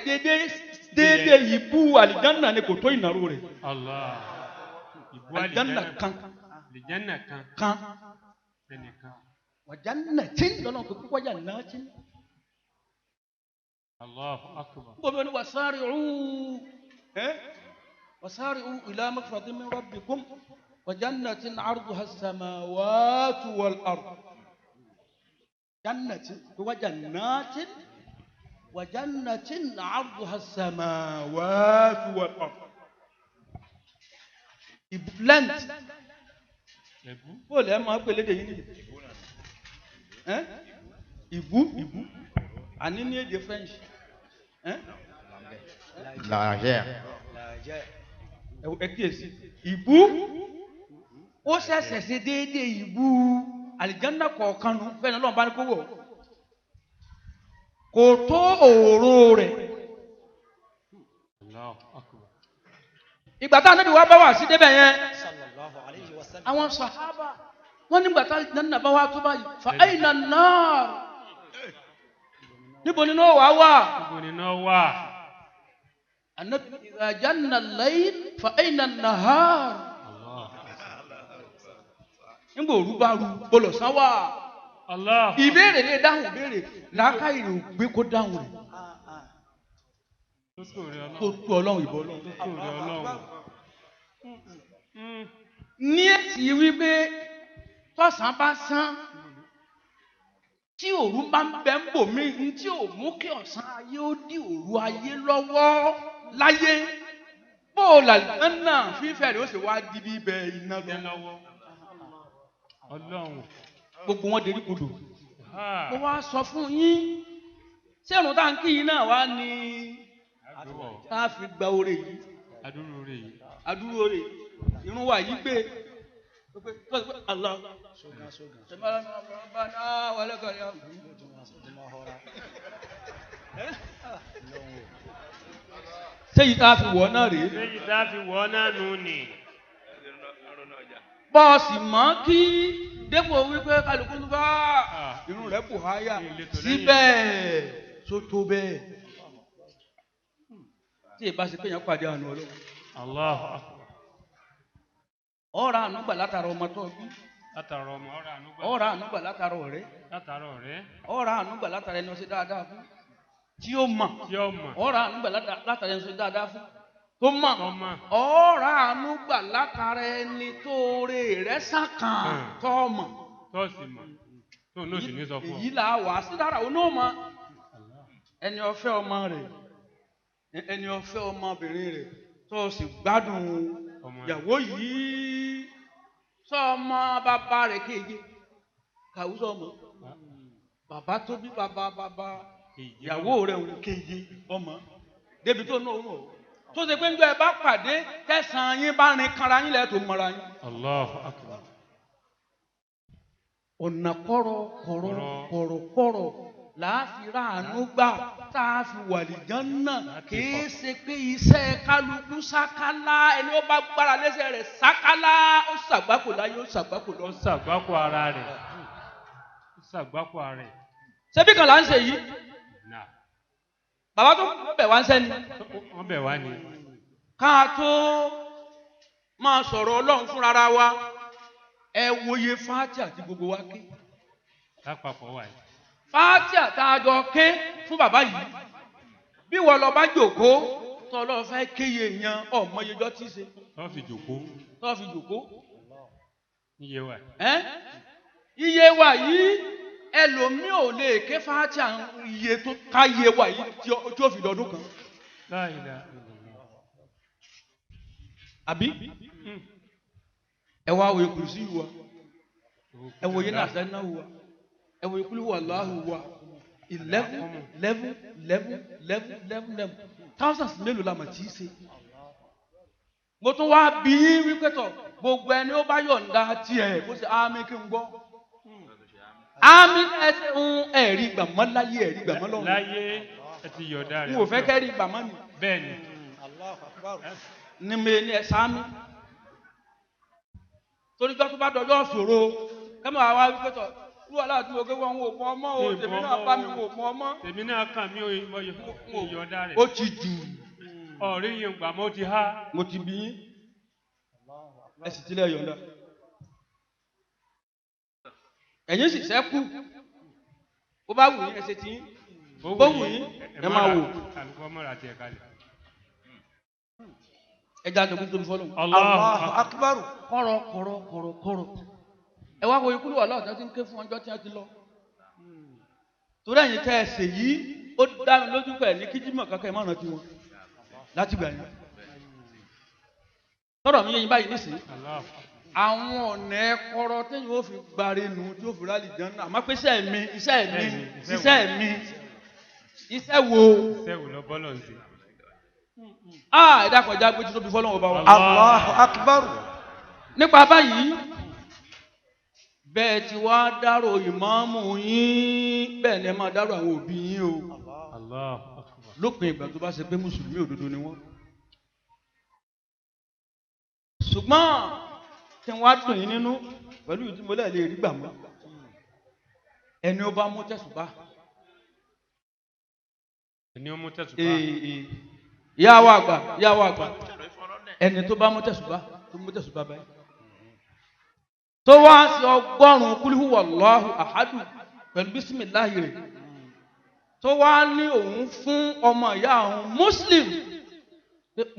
dédé ìbú àlìjánà ni kò tó ìnáró rẹ̀. Allah. Ìbú àlìjánà kan. Àlìjánà kan. Ẹnìkan. Wàjánà tí lọ́nà pé púpọ̀ jà náà tí. Allahu Akbar. Gbogbo ni wasari'u ila maghfiratin min rabbikum wa jannatin 'arduha as-samawati wal ard. Jannatin wa jannatin 'arduha as-samawati wal ard. Length. Bó lẹ́ máa pè lédè yìí nìyí. Ìbú. Àní ní èdè French. Ẹ kíyèsí. Ìbú. Ó ṣẹ̀ṣẹ̀ ṣe déédéé ìbú àlìjánná kọ̀ọ̀kan nù fẹ́ni Ọlọ́run bá ní kó wọ̀. Kò tó òòró rẹ̀. Ìgbà tá Ànábì wa bá wà sí débẹ̀ yẹn. Àwọn sàhábà wọ́n nígbà tá àlìjánná bá wà tó báyìí. Fa ayna an-nar. Níbo ni náà wà? Ànábì idha janna al-layl fa ayna an-nahar. Nígbà òru bá ru bọ́lọ̀ sán wà. Ìbéèrè lè dáhùn béèrè làákàyè ò gbé kó dáhùn rẹ̀. Tó tó Ọlọ́run ìbọn Ọlọ́run. Ní èsì wípé tọ́sán bá sán tí òru bá ń bẹ ń bò mí ní tí ò mú kí ọ̀sán ayé ó dí òru ayé lọ́wọ́ láyé bóòlù àlùjànnà fífẹ́ rẹ̀ ó sì wá di bí ibẹ̀ iná lọ́wọ́. Ọlọ́run. Gbogbo wọn dérí kodò. Mo wá sọ fún yín ṣé ìrun tá à ń kí yín náà wá ní tá a fi gba oore yìí. Adúrú oore irun wa yìí gbé. Allah. séyìí tá a fi wọ̀ náà rèé. Séyìí tá a fi wọ̀ náà nù ni. Bọ́ọ̀sì mọ́ kí dépò wípé kálukú tó bá irun rẹ̀ bù háyà síbẹ̀ tó tó bẹ́ẹ̀. Tí ìbá ṣe pé yẹn pàdé àánú Ọlọ́run. Allahu Akbar. Ọ̀rọ̀ àánú gbà látara ọmọ tó bí. Látara ọmọ ọ̀rọ̀ àánú gbà. Ọ̀rọ̀ àánú gbà látara ọ̀rẹ́. Látara ọ̀rẹ́. Ọ̀rọ̀ àánú gbà látara ẹni ọ̀sẹ̀ dáadáa fún. Tí ó mọ̀. Tí ó mọ̀. Ọ̀rọ̀ àánú gbà látara ẹni ọ̀sẹ̀ dáadáa fún. Tó mọ̀. Tó mọ̀. Ọ̀rọ̀ àánú gbà látara ẹni tó rè rẹ̀ sàkàn tó mọ̀. Tó sì mọ̀. Tó náà sì ní sọ fún ọ. Èyí là wà sí dára òun náà mọ̀. Ẹni ọ̀fẹ́ ọmọ rẹ̀. Ẹni ọ̀fẹ́ ọmọbìnrin rẹ̀ tó sì gbádùn ìyàwó yìí. Sọ́ọ̀mọ bàbá rẹ̀ kéje. Kàwùsọ̀ mọ̀. Bàbá tó bí bàbá ìyàwó rẹ̀ ń kéje ọmọ. Débi tó náà mọ̀. Tó ṣe pé ń gbé ẹ bá pàdé tẹ̀sán yín bá rin kanra yín lẹ̀ tó mọ̀ra yín. Allahu Akbar. Ọ̀nà kọ̀rọ̀ láàfin ráàánú gbà tá a fi wà lìján náà kìí ṣe pé iṣẹ́ kálukú sákálá ẹni ó bá gbára lẹ́sẹ̀ rẹ̀ sákálá ó ṣàgbákò láyé ó ṣàgbákò lọ. Ó ṣàgbákò ara rẹ̀. Ó ṣàgbákò ara rẹ̀. Ṣébí kan là ń ṣe yìí? Bàbá tó bẹ̀ wá ń sẹ́ni. Wọ́n bẹ̀ wá ni. Ká tó máa sọ̀rọ̀ Ọlọ́run fúnra wa ẹ wòye Fátíà àti gbogbo wa ké. Lápapọ̀ wà yìí. Fátíà tá a jọ ké fún bàbá yìí bí wọ́n lọ bá jòkó tó lọ fẹ́ kéye yan ọmọ yẹjọ́ tí í ṣe. Tó fi jòkó. Tó fi jòkó. Iye wa. Iye wa yìí ẹlòmíì ò lè ké Fátíà iye tó ká iye wa yìí tí ó fi dọdún kan. La ilaha illallah. Àbí? Ẹ wá wo Kùrùsí wa. Ẹ wo yẹn náà sẹ́ni náà wa. Ẹ wo Kúlú Wàláhù wa 11 thousands mélòó la mà tí í ṣe. Mo tún wá bí yín wípé tọ̀ gbogbo ẹni ó bá yọ̀ǹda tiẹ̀ bó ṣe àmì kí n gbọ́. Àmì ẹsẹ̀ ń ẹ̀rí gbàmọ́ láyé ẹ̀rí gbàmọ́ lọ́run. Láyé ẹ ti yọ̀ǹda rẹ̀. N ò fẹ́ kẹ́rí gbàmọ́ ni. Bẹ́ẹ̀ni. Ní mi ní ẹ sáámi. Torí jọ́ tó bá dọjọ́ ṣòro kẹ́mọ̀ àwa wípé tọ̀. Wọ́n aláàtí mo gé wọn wò mọ́ ọmọ o, tèmi náà bá mi wò mọ́ ọmọ. Tèmi náà kàn mí o, ìyọ̀ǹda rẹ̀. Ó ti jù. Ọ̀rí yẹn gbà mọ́ ti há. Mo ti bí yín. Ẹ sì tilẹ̀ yọ̀ǹda. Ẹ̀yin sì sẹ́kù. Bó bá wù yín ẹ ṣe ti yín. Bó wù yín ẹ máa wò. Àlùkò mọ́ra tiẹ̀ kalẹ̀. Ẹ já àjọ̀gbọ́n tóbi fọ́lọ́. Allahu Akbar. Kọ̀rọ̀. Ẹ wá wo Kúlú Wàláhù tí wọ́n ti ń ké fún ọjọ́ tí wọ́n ti lọ. Torí ẹ̀yin tẹ́ ẹ ṣe yìí ó dá mi lójú pẹ̀ ní kíjímọ̀ kankan ìmọ̀ràn tí wọn láti gbà yín. Tọ́rọ̀ mi yé yín báyìí nísìnyí. Àwọn ọ̀nà ẹ̀kọ́rọ̀ téyìn ó fi gbáre nù tí ó fi rálì jẹun náà. Àmọ́ pé iṣẹ́ mi. Iṣẹ́ wo? Iṣẹ́ wo lọ bọ́lọ̀ ń ṣe? Ẹ dákun ẹja gbé tí tóbi fọ́lọ́wọ́ bá wa. Allahu Akbar. Nípa báyìí. Bẹ́ẹ̀ tí wá dárò ìmáàmù yín bẹ́ẹ̀ ni ẹ máa dárò àwọn òbí yín o. Lópin ìgbà tó bá ṣe pé mùsùlùmí òdodo ni wọ́n. Ṣùgbọ́n tí wọ́n á dùn yín nínú pẹ̀lú ìdímọ́lẹ̀ lè rí gbà mọ́. Ẹni ó bá mú tẹ̀sùbá. Ẹni ó mú tẹ̀sùbá. Ìyàwó àgbà. Ẹni tó bá mú tẹ̀sùbá tó mú tẹ̀sùbá báyìí. Tó wá sí 100 Kúlú Wàláhù àhádù pẹ̀lú bísímìláhì rẹ̀. Tó wá ní òun fún ọmọ ìyá òun Muslim.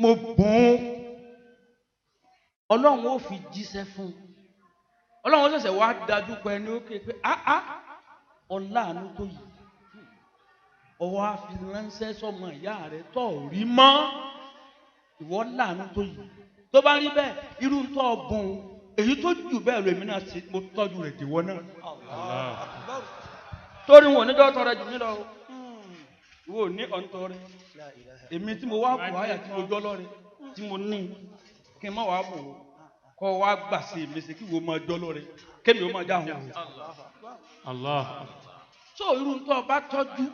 Mo bùn Ọlọ́run ó fi jíṣẹ́ fún. Ọlọ́run ó ṣẹ̀ṣẹ̀ wá dájú pé ẹni ó ké pé ọláàánú tó yìí. Ọwọ́ á fi ránṣẹ́ sọmọ ìyá rẹ̀ tó rí mọ́. Ìwọ láàánú tó yìí. Tó bá rí bẹ́ẹ̀ irú tó bùn èyí tó jù bẹ́ẹ̀ lọ èmi náà sí mo tọ́jú rẹ̀ dìwọ́ náà. Torí wọn ò ní dọ́tọ̀ rẹ̀ jù mí lọ. Wo ní ọ̀ntọ́ rẹ̀. Èmi tí mo wá bù áyà tí mo jọ́ lọ́rẹ̀ tí mo ní kí n má wàá bù kọ́ wá gbà sí èmi sí kí wo máa jọ́ lọ́rẹ̀ kémi ó máa já àwọn. So irú tó bá tọ́jú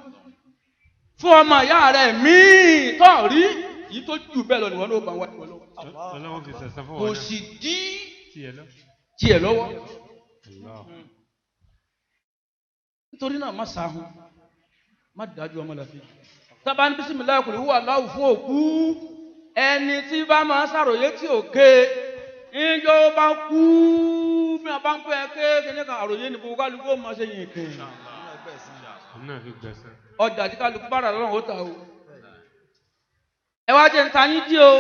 fún ọmọ ìyá rẹ̀ míì tó rí yìí tó jù bẹ́ẹ̀ lọ nìwọ́n ló bá wá ìwọ lọ́wọ́. Ọlọ́run fi sẹ̀sán fún kò wọn. sì dí Tiẹ̀ lọ. tiẹ̀ lọ́wọ́. nítorí náà má sàáhùn má dájú ọmọ làfi. tábà ní bísímìláì kò lè wú aláwù fún òkú ẹni tí bá máa ṣàròyé tí ò ké ìjọ bá kú bí a bá ń pẹ́ ké kíní kan àròyé ní gbogbo kálukú ó máa ṣe yìn kìn. Òun náà fi gbẹ̀sán. ọjà tí kálukú bá rà lọ́rùn ó ta o. ẹ wá jẹ́ nta yín jí o.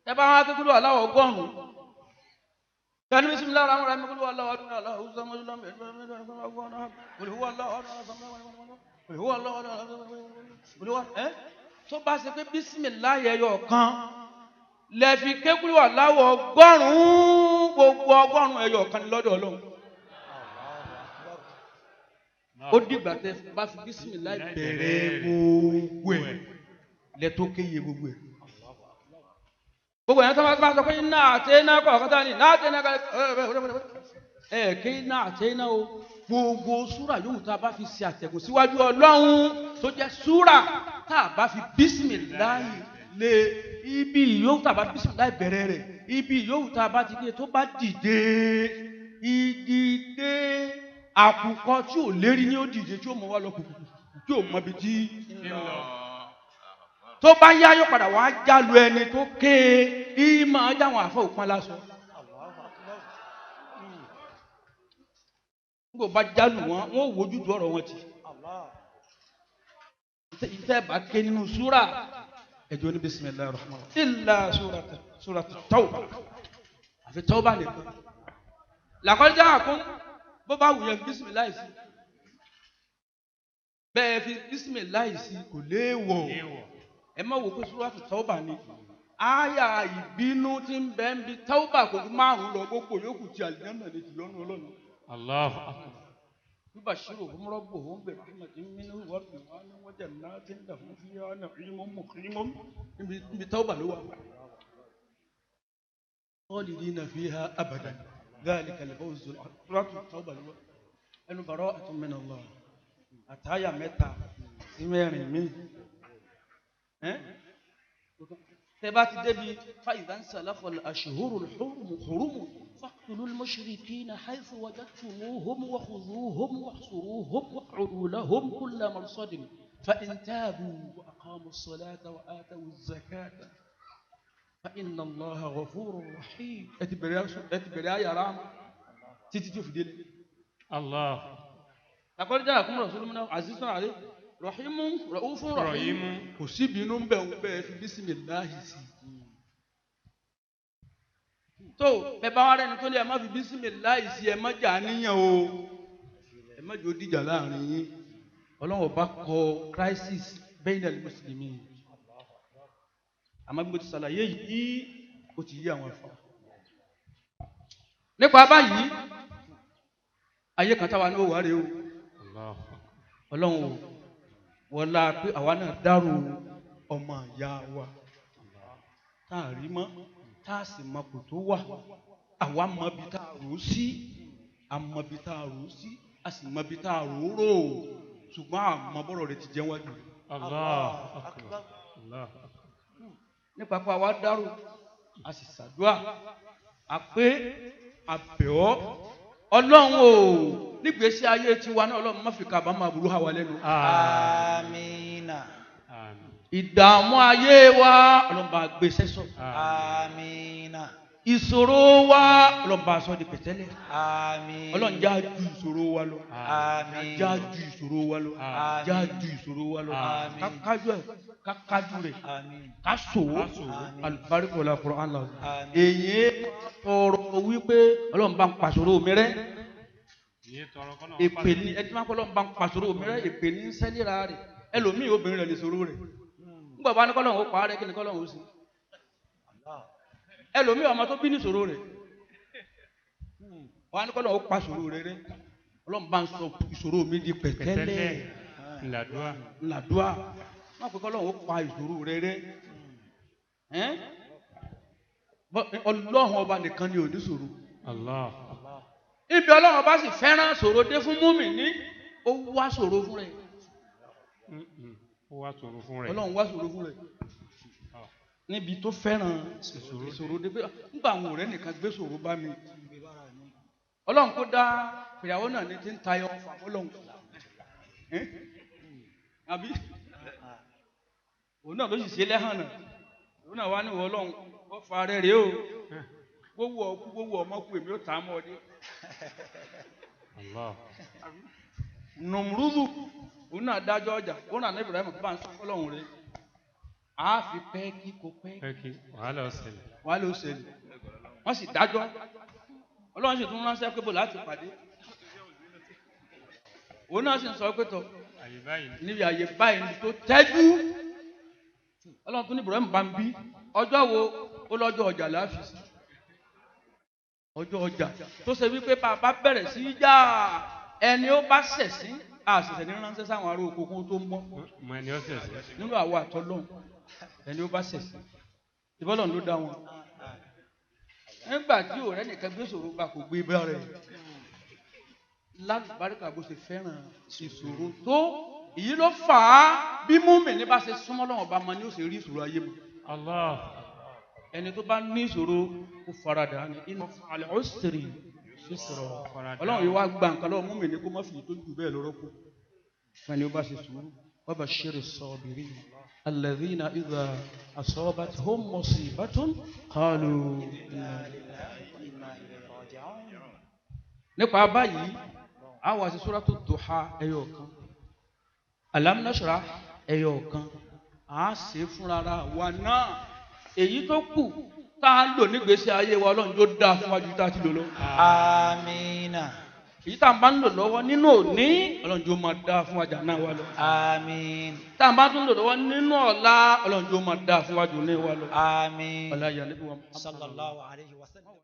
ẹ bá wọn akékúrú aláwọ̀ ọgọ́rùn-ún. kani bisimilahi rahman rahim kulu alahu adun alahu samadu lam tó bá ṣe pé bisimilahi ẹyọ kan lẹ́fi kékúrú aláwọ̀ ọgọ́rùn-ún gbogbo ọgọ́rùn-ún ẹyọ kan ní lọ́dọ̀ Ọlọ́run. ó dìgbà tẹ bá fi bisimilahi bẹ̀rẹ̀ gbogbo ẹ̀ lẹ́tọ́ kéye gbogbo ẹ̀. gbogbo ẹ̀yàn tó bá sọ pé iná àti iná kọ̀ ọ̀kọ́ta ni iná àti iná kí iná àti iná o gbogbo súrà yóò tá a bá fi ṣe àtẹ̀gùn síwájú Ọlọ́run tó jẹ́ súrà tá a bá fi bísímìláì lé ibi yóò tá a bá bísímìláì bẹ̀rẹ̀ rẹ̀ ibi yóò tá a bá ti dé tó bá dìde ìdìde àkùkọ tí ò lérí ní ó dìde tí ó mọ wá lọ kùkùkù tí ò mọ ibi tí ń lọ. tó bá yá yóò padà wá jálu ẹni tó ké ìmọ̀ ajáwọn àfọ òpin lásán. nígbà bá jálu wọn ò wojú du ọ̀rọ̀ wọn ti. ìtẹ́ bá ké nínú súrà ẹjọ́ ní bisimilahi rahman illa súrata tawba àfi tawba nìkan. làkọ́jà àkún bó bá wùyẹn bisimilahi sí bẹ́ẹ̀ fi bisimilahi sí kò léèwọ̀. ẹ má wò pé súrátù tọ́ọ̀bà ni àyà ìbínú tí ń bẹ ń bi tọ́ọ̀bà kò tún márùn lọ gbogbo yòókù tí àlùjánnà lè jù lọ́nu Ọlọ́run. Allahu akbar. bíbà ṣírò fún rọ́bù òun bẹ̀rẹ̀ fún màtí mímú wọ́pù wọn ni wọ́n jẹ̀ náà tí ń dà fún fi hàn náà ìmọ̀ mọ̀ ìmọ̀ níbi tọ́ọ̀bà ló wà. khalidina fiha abadan dhalika al-fawzu súrátù tọ́ọ̀bà ló wà. ẹnu bara'atun min Allah àtàyà mẹ́ta sí mẹ́rin mi. تبات دبي فإذا انسلخ الأشهر الحرم فاقتلوا المشركين حيث وجدتموهم وخذوهم واحصروهم واقعدوا لهم كل مرصد فإن تابوا وأقاموا الصلاة وآتوا الزكاة فإن الله غفور رحيم أتبريا يا رام تيجي في دين الله لقد جاءكم رسول من عزيز عليه rahimu ra'ufun rahimu kò síbi inú ń bẹ̀ ń bẹ̀ fi bísímìláhì sí. tó ẹ bá wá rẹni tó lé ẹ má fi bísímìláhì sí ẹ má jà níyàn o ẹ má jò díjà láàrin yín Ọlọ́run bá kọ crisis bainal muslimin àmọ́ bí mo ti ṣàlàyé yìí ó ti yí àwọn ẹ̀fọ́. nípa báyìí ayé kan táwa ní òwò rèé o Ọlọ́run o wọ́n la pé àwa náà dárò ọmọ ìyá wa tá a rí mọ́ tá a sì mọ kò tó wà àwa mọ bí tá a rò ó sí a mọ bí tá a rò ó sí a sì mọ bí tá a rò ó rò ó ṣùgbọ́n àmọ́ bọ́rọ̀ rẹ̀ ti jẹ́ wájú. nípa pé àwa dárò a sì ṣàdúrà a pé àbẹ̀ọ́ Ọlọ́run o nígbèsí ayé tiwa náà Ọlọ́run má fi kábàámọ̀ aburú hà wá lẹ́nu. Amina. ìdààmú ayé wa Ọlọ́run bá gbé sẹ́sọ̀. Amina. ìṣòro wa Ọlọ́run bá sọ di pẹ̀tẹ́lẹ̀. Àmín. Ọlọ́run já ju ìṣòro wa lọ. Àmín. já ju ìṣòro wa lọ. Àmín. já ju ìṣòro wa lọ. Àmín. kákájú rẹ̀ Àmín. ká sòwò Àmín. alùbáríkò la Qur'an la. Àmín. èyí tọrọ wípé Ọlọ́run bá ń pàṣọrò mi rẹ́. èpè ní ẹtí máa ń kọ́ Ọlọ́run bá ń pàṣọrò mi rẹ́ èpè ní sẹ́lẹ̀ra rẹ̀ ẹlòmíì obìnrin rẹ̀ lè sọ̀rọ̀ rẹ̀. nígbà bá ní kọ́lọ́run ó pa á rẹ̀ kí ni kọ́lọ́run ó sì. ẹlòmíì ọmọ tó bí ní ìṣòro rẹ̀ wọn á ní kọ́lọ́ ó pa ìṣòro rẹ̀ rẹ̀ Ọlọ́run bá ń sọ ìṣòro mi di pẹ̀tẹ́lẹ̀ ńlàdúà wọn pè kọ́lọ́ ó pa ìṣòro rẹ̀ rẹ̀ Ọlọ́run ọba nìkan ni ò ní ṣòro. ibi Ọlọ́run ọba sì fẹ́ràn ṣòro dé fún mùmínì ó wá ṣòro fún rẹ̀ wá sọ̀rọ̀ fún rẹ̀. ọlọ́run wá sòro fún rẹ̀ níbi tó fẹ́ràn ìṣòro dé pé nígbà àwọn ọ̀rẹ́ nìkan gbé ṣòro bá mi ọlọ́run kó dá ìyàwó náà ní ti ń tayọ ọlọ́run àbí òun náà ló sì ṣe lẹ́hàn náà òun náà wá ní ìwọ ọlọ́run ó fa rẹ̀ rèé o gbówó ọkú gbówó ọmọkú èmi ó tà á mọ́ ọdẹ. nùmùrúdù òun náà dájọ́ ọjà òun náà ní Ibrahim bá ń sọ ọlọ́run rẹ̀ á fi pẹ́ẹ́kì kó pẹ́ẹ́kì wàhálà ọ̀sẹ̀lẹ̀. wàhálà ó ṣẹlẹ̀ wọ́n sì dájọ́ ọlọ́run sì tún ránṣẹ́ pé bò láti pàdé òun náà sì ń sọ pé tọ àyè báyìí níbi àyè báyìí ní tó tẹ́jú ọlọ́run tún ní Ibrahim bá ń bí ọjọ́ wo ó lọ́jọ́ ọjà láàfin sí ọjọ́ ọjà tó ṣe wípé bàbá bẹ̀rẹ̀ sí í já ẹni ó bá ṣẹ̀ sí àṣẹ̀ṣẹ̀ ní ránṣẹ́ sáwọn ará oko kó tó mọ́ mọ ẹni ọ̀sẹ̀ sí. nínú àwọn àtọ́lọ́hún ẹni ó bá ṣẹ̀ sí ìbọ́lọ̀ ló dá wọn nígbà tí ọ̀rẹ́ nìkan gbé ṣòro bá kò gbé bá rẹ̀ lálùbáríkà bó ṣe fẹ́ràn ìṣòro tó èyí ló fà á bí mùmínì bá ṣe súnmọ́ lọ́wọ́ bá mọ ni ó ṣe rí ìṣòro ayé mu. Allah. ẹni tó bá ní ìṣòro kó faradà ní inna ma'al usri yusra ọlọ́run yìí wá gba nǹkan lọ́wọ́ mùmínì kó má fi tó jù bẹ́ẹ̀ lọ́rọ́ kù fẹ́ni ó bá ṣe sùúrù wa bashiri sabirin alladhina idha asabatuhum musibatun qalu nípa báyìí àwọn àti suratu duha ẹyọ kan alam nashrah ẹyọ kan à á ṣe fúnra wa náà èyí tó kù tá a lò nígbésí ayé wa ọlọ́run tó dáa fún wájú tá a ti lò lọ. Amina. èyí tá a bá ń lò lọ́wọ́ nínú òní ọlọ́run tó máa dáa fún wájú náà wa lọ. Amin. tá a bá tún lò lọ́wọ́ nínú ọ̀la ọlọ́run tó máa dáa fún wájú náà wa lọ. Amin. ọ̀la yà níbi wọn. Sallallahu alayhi wa sallam.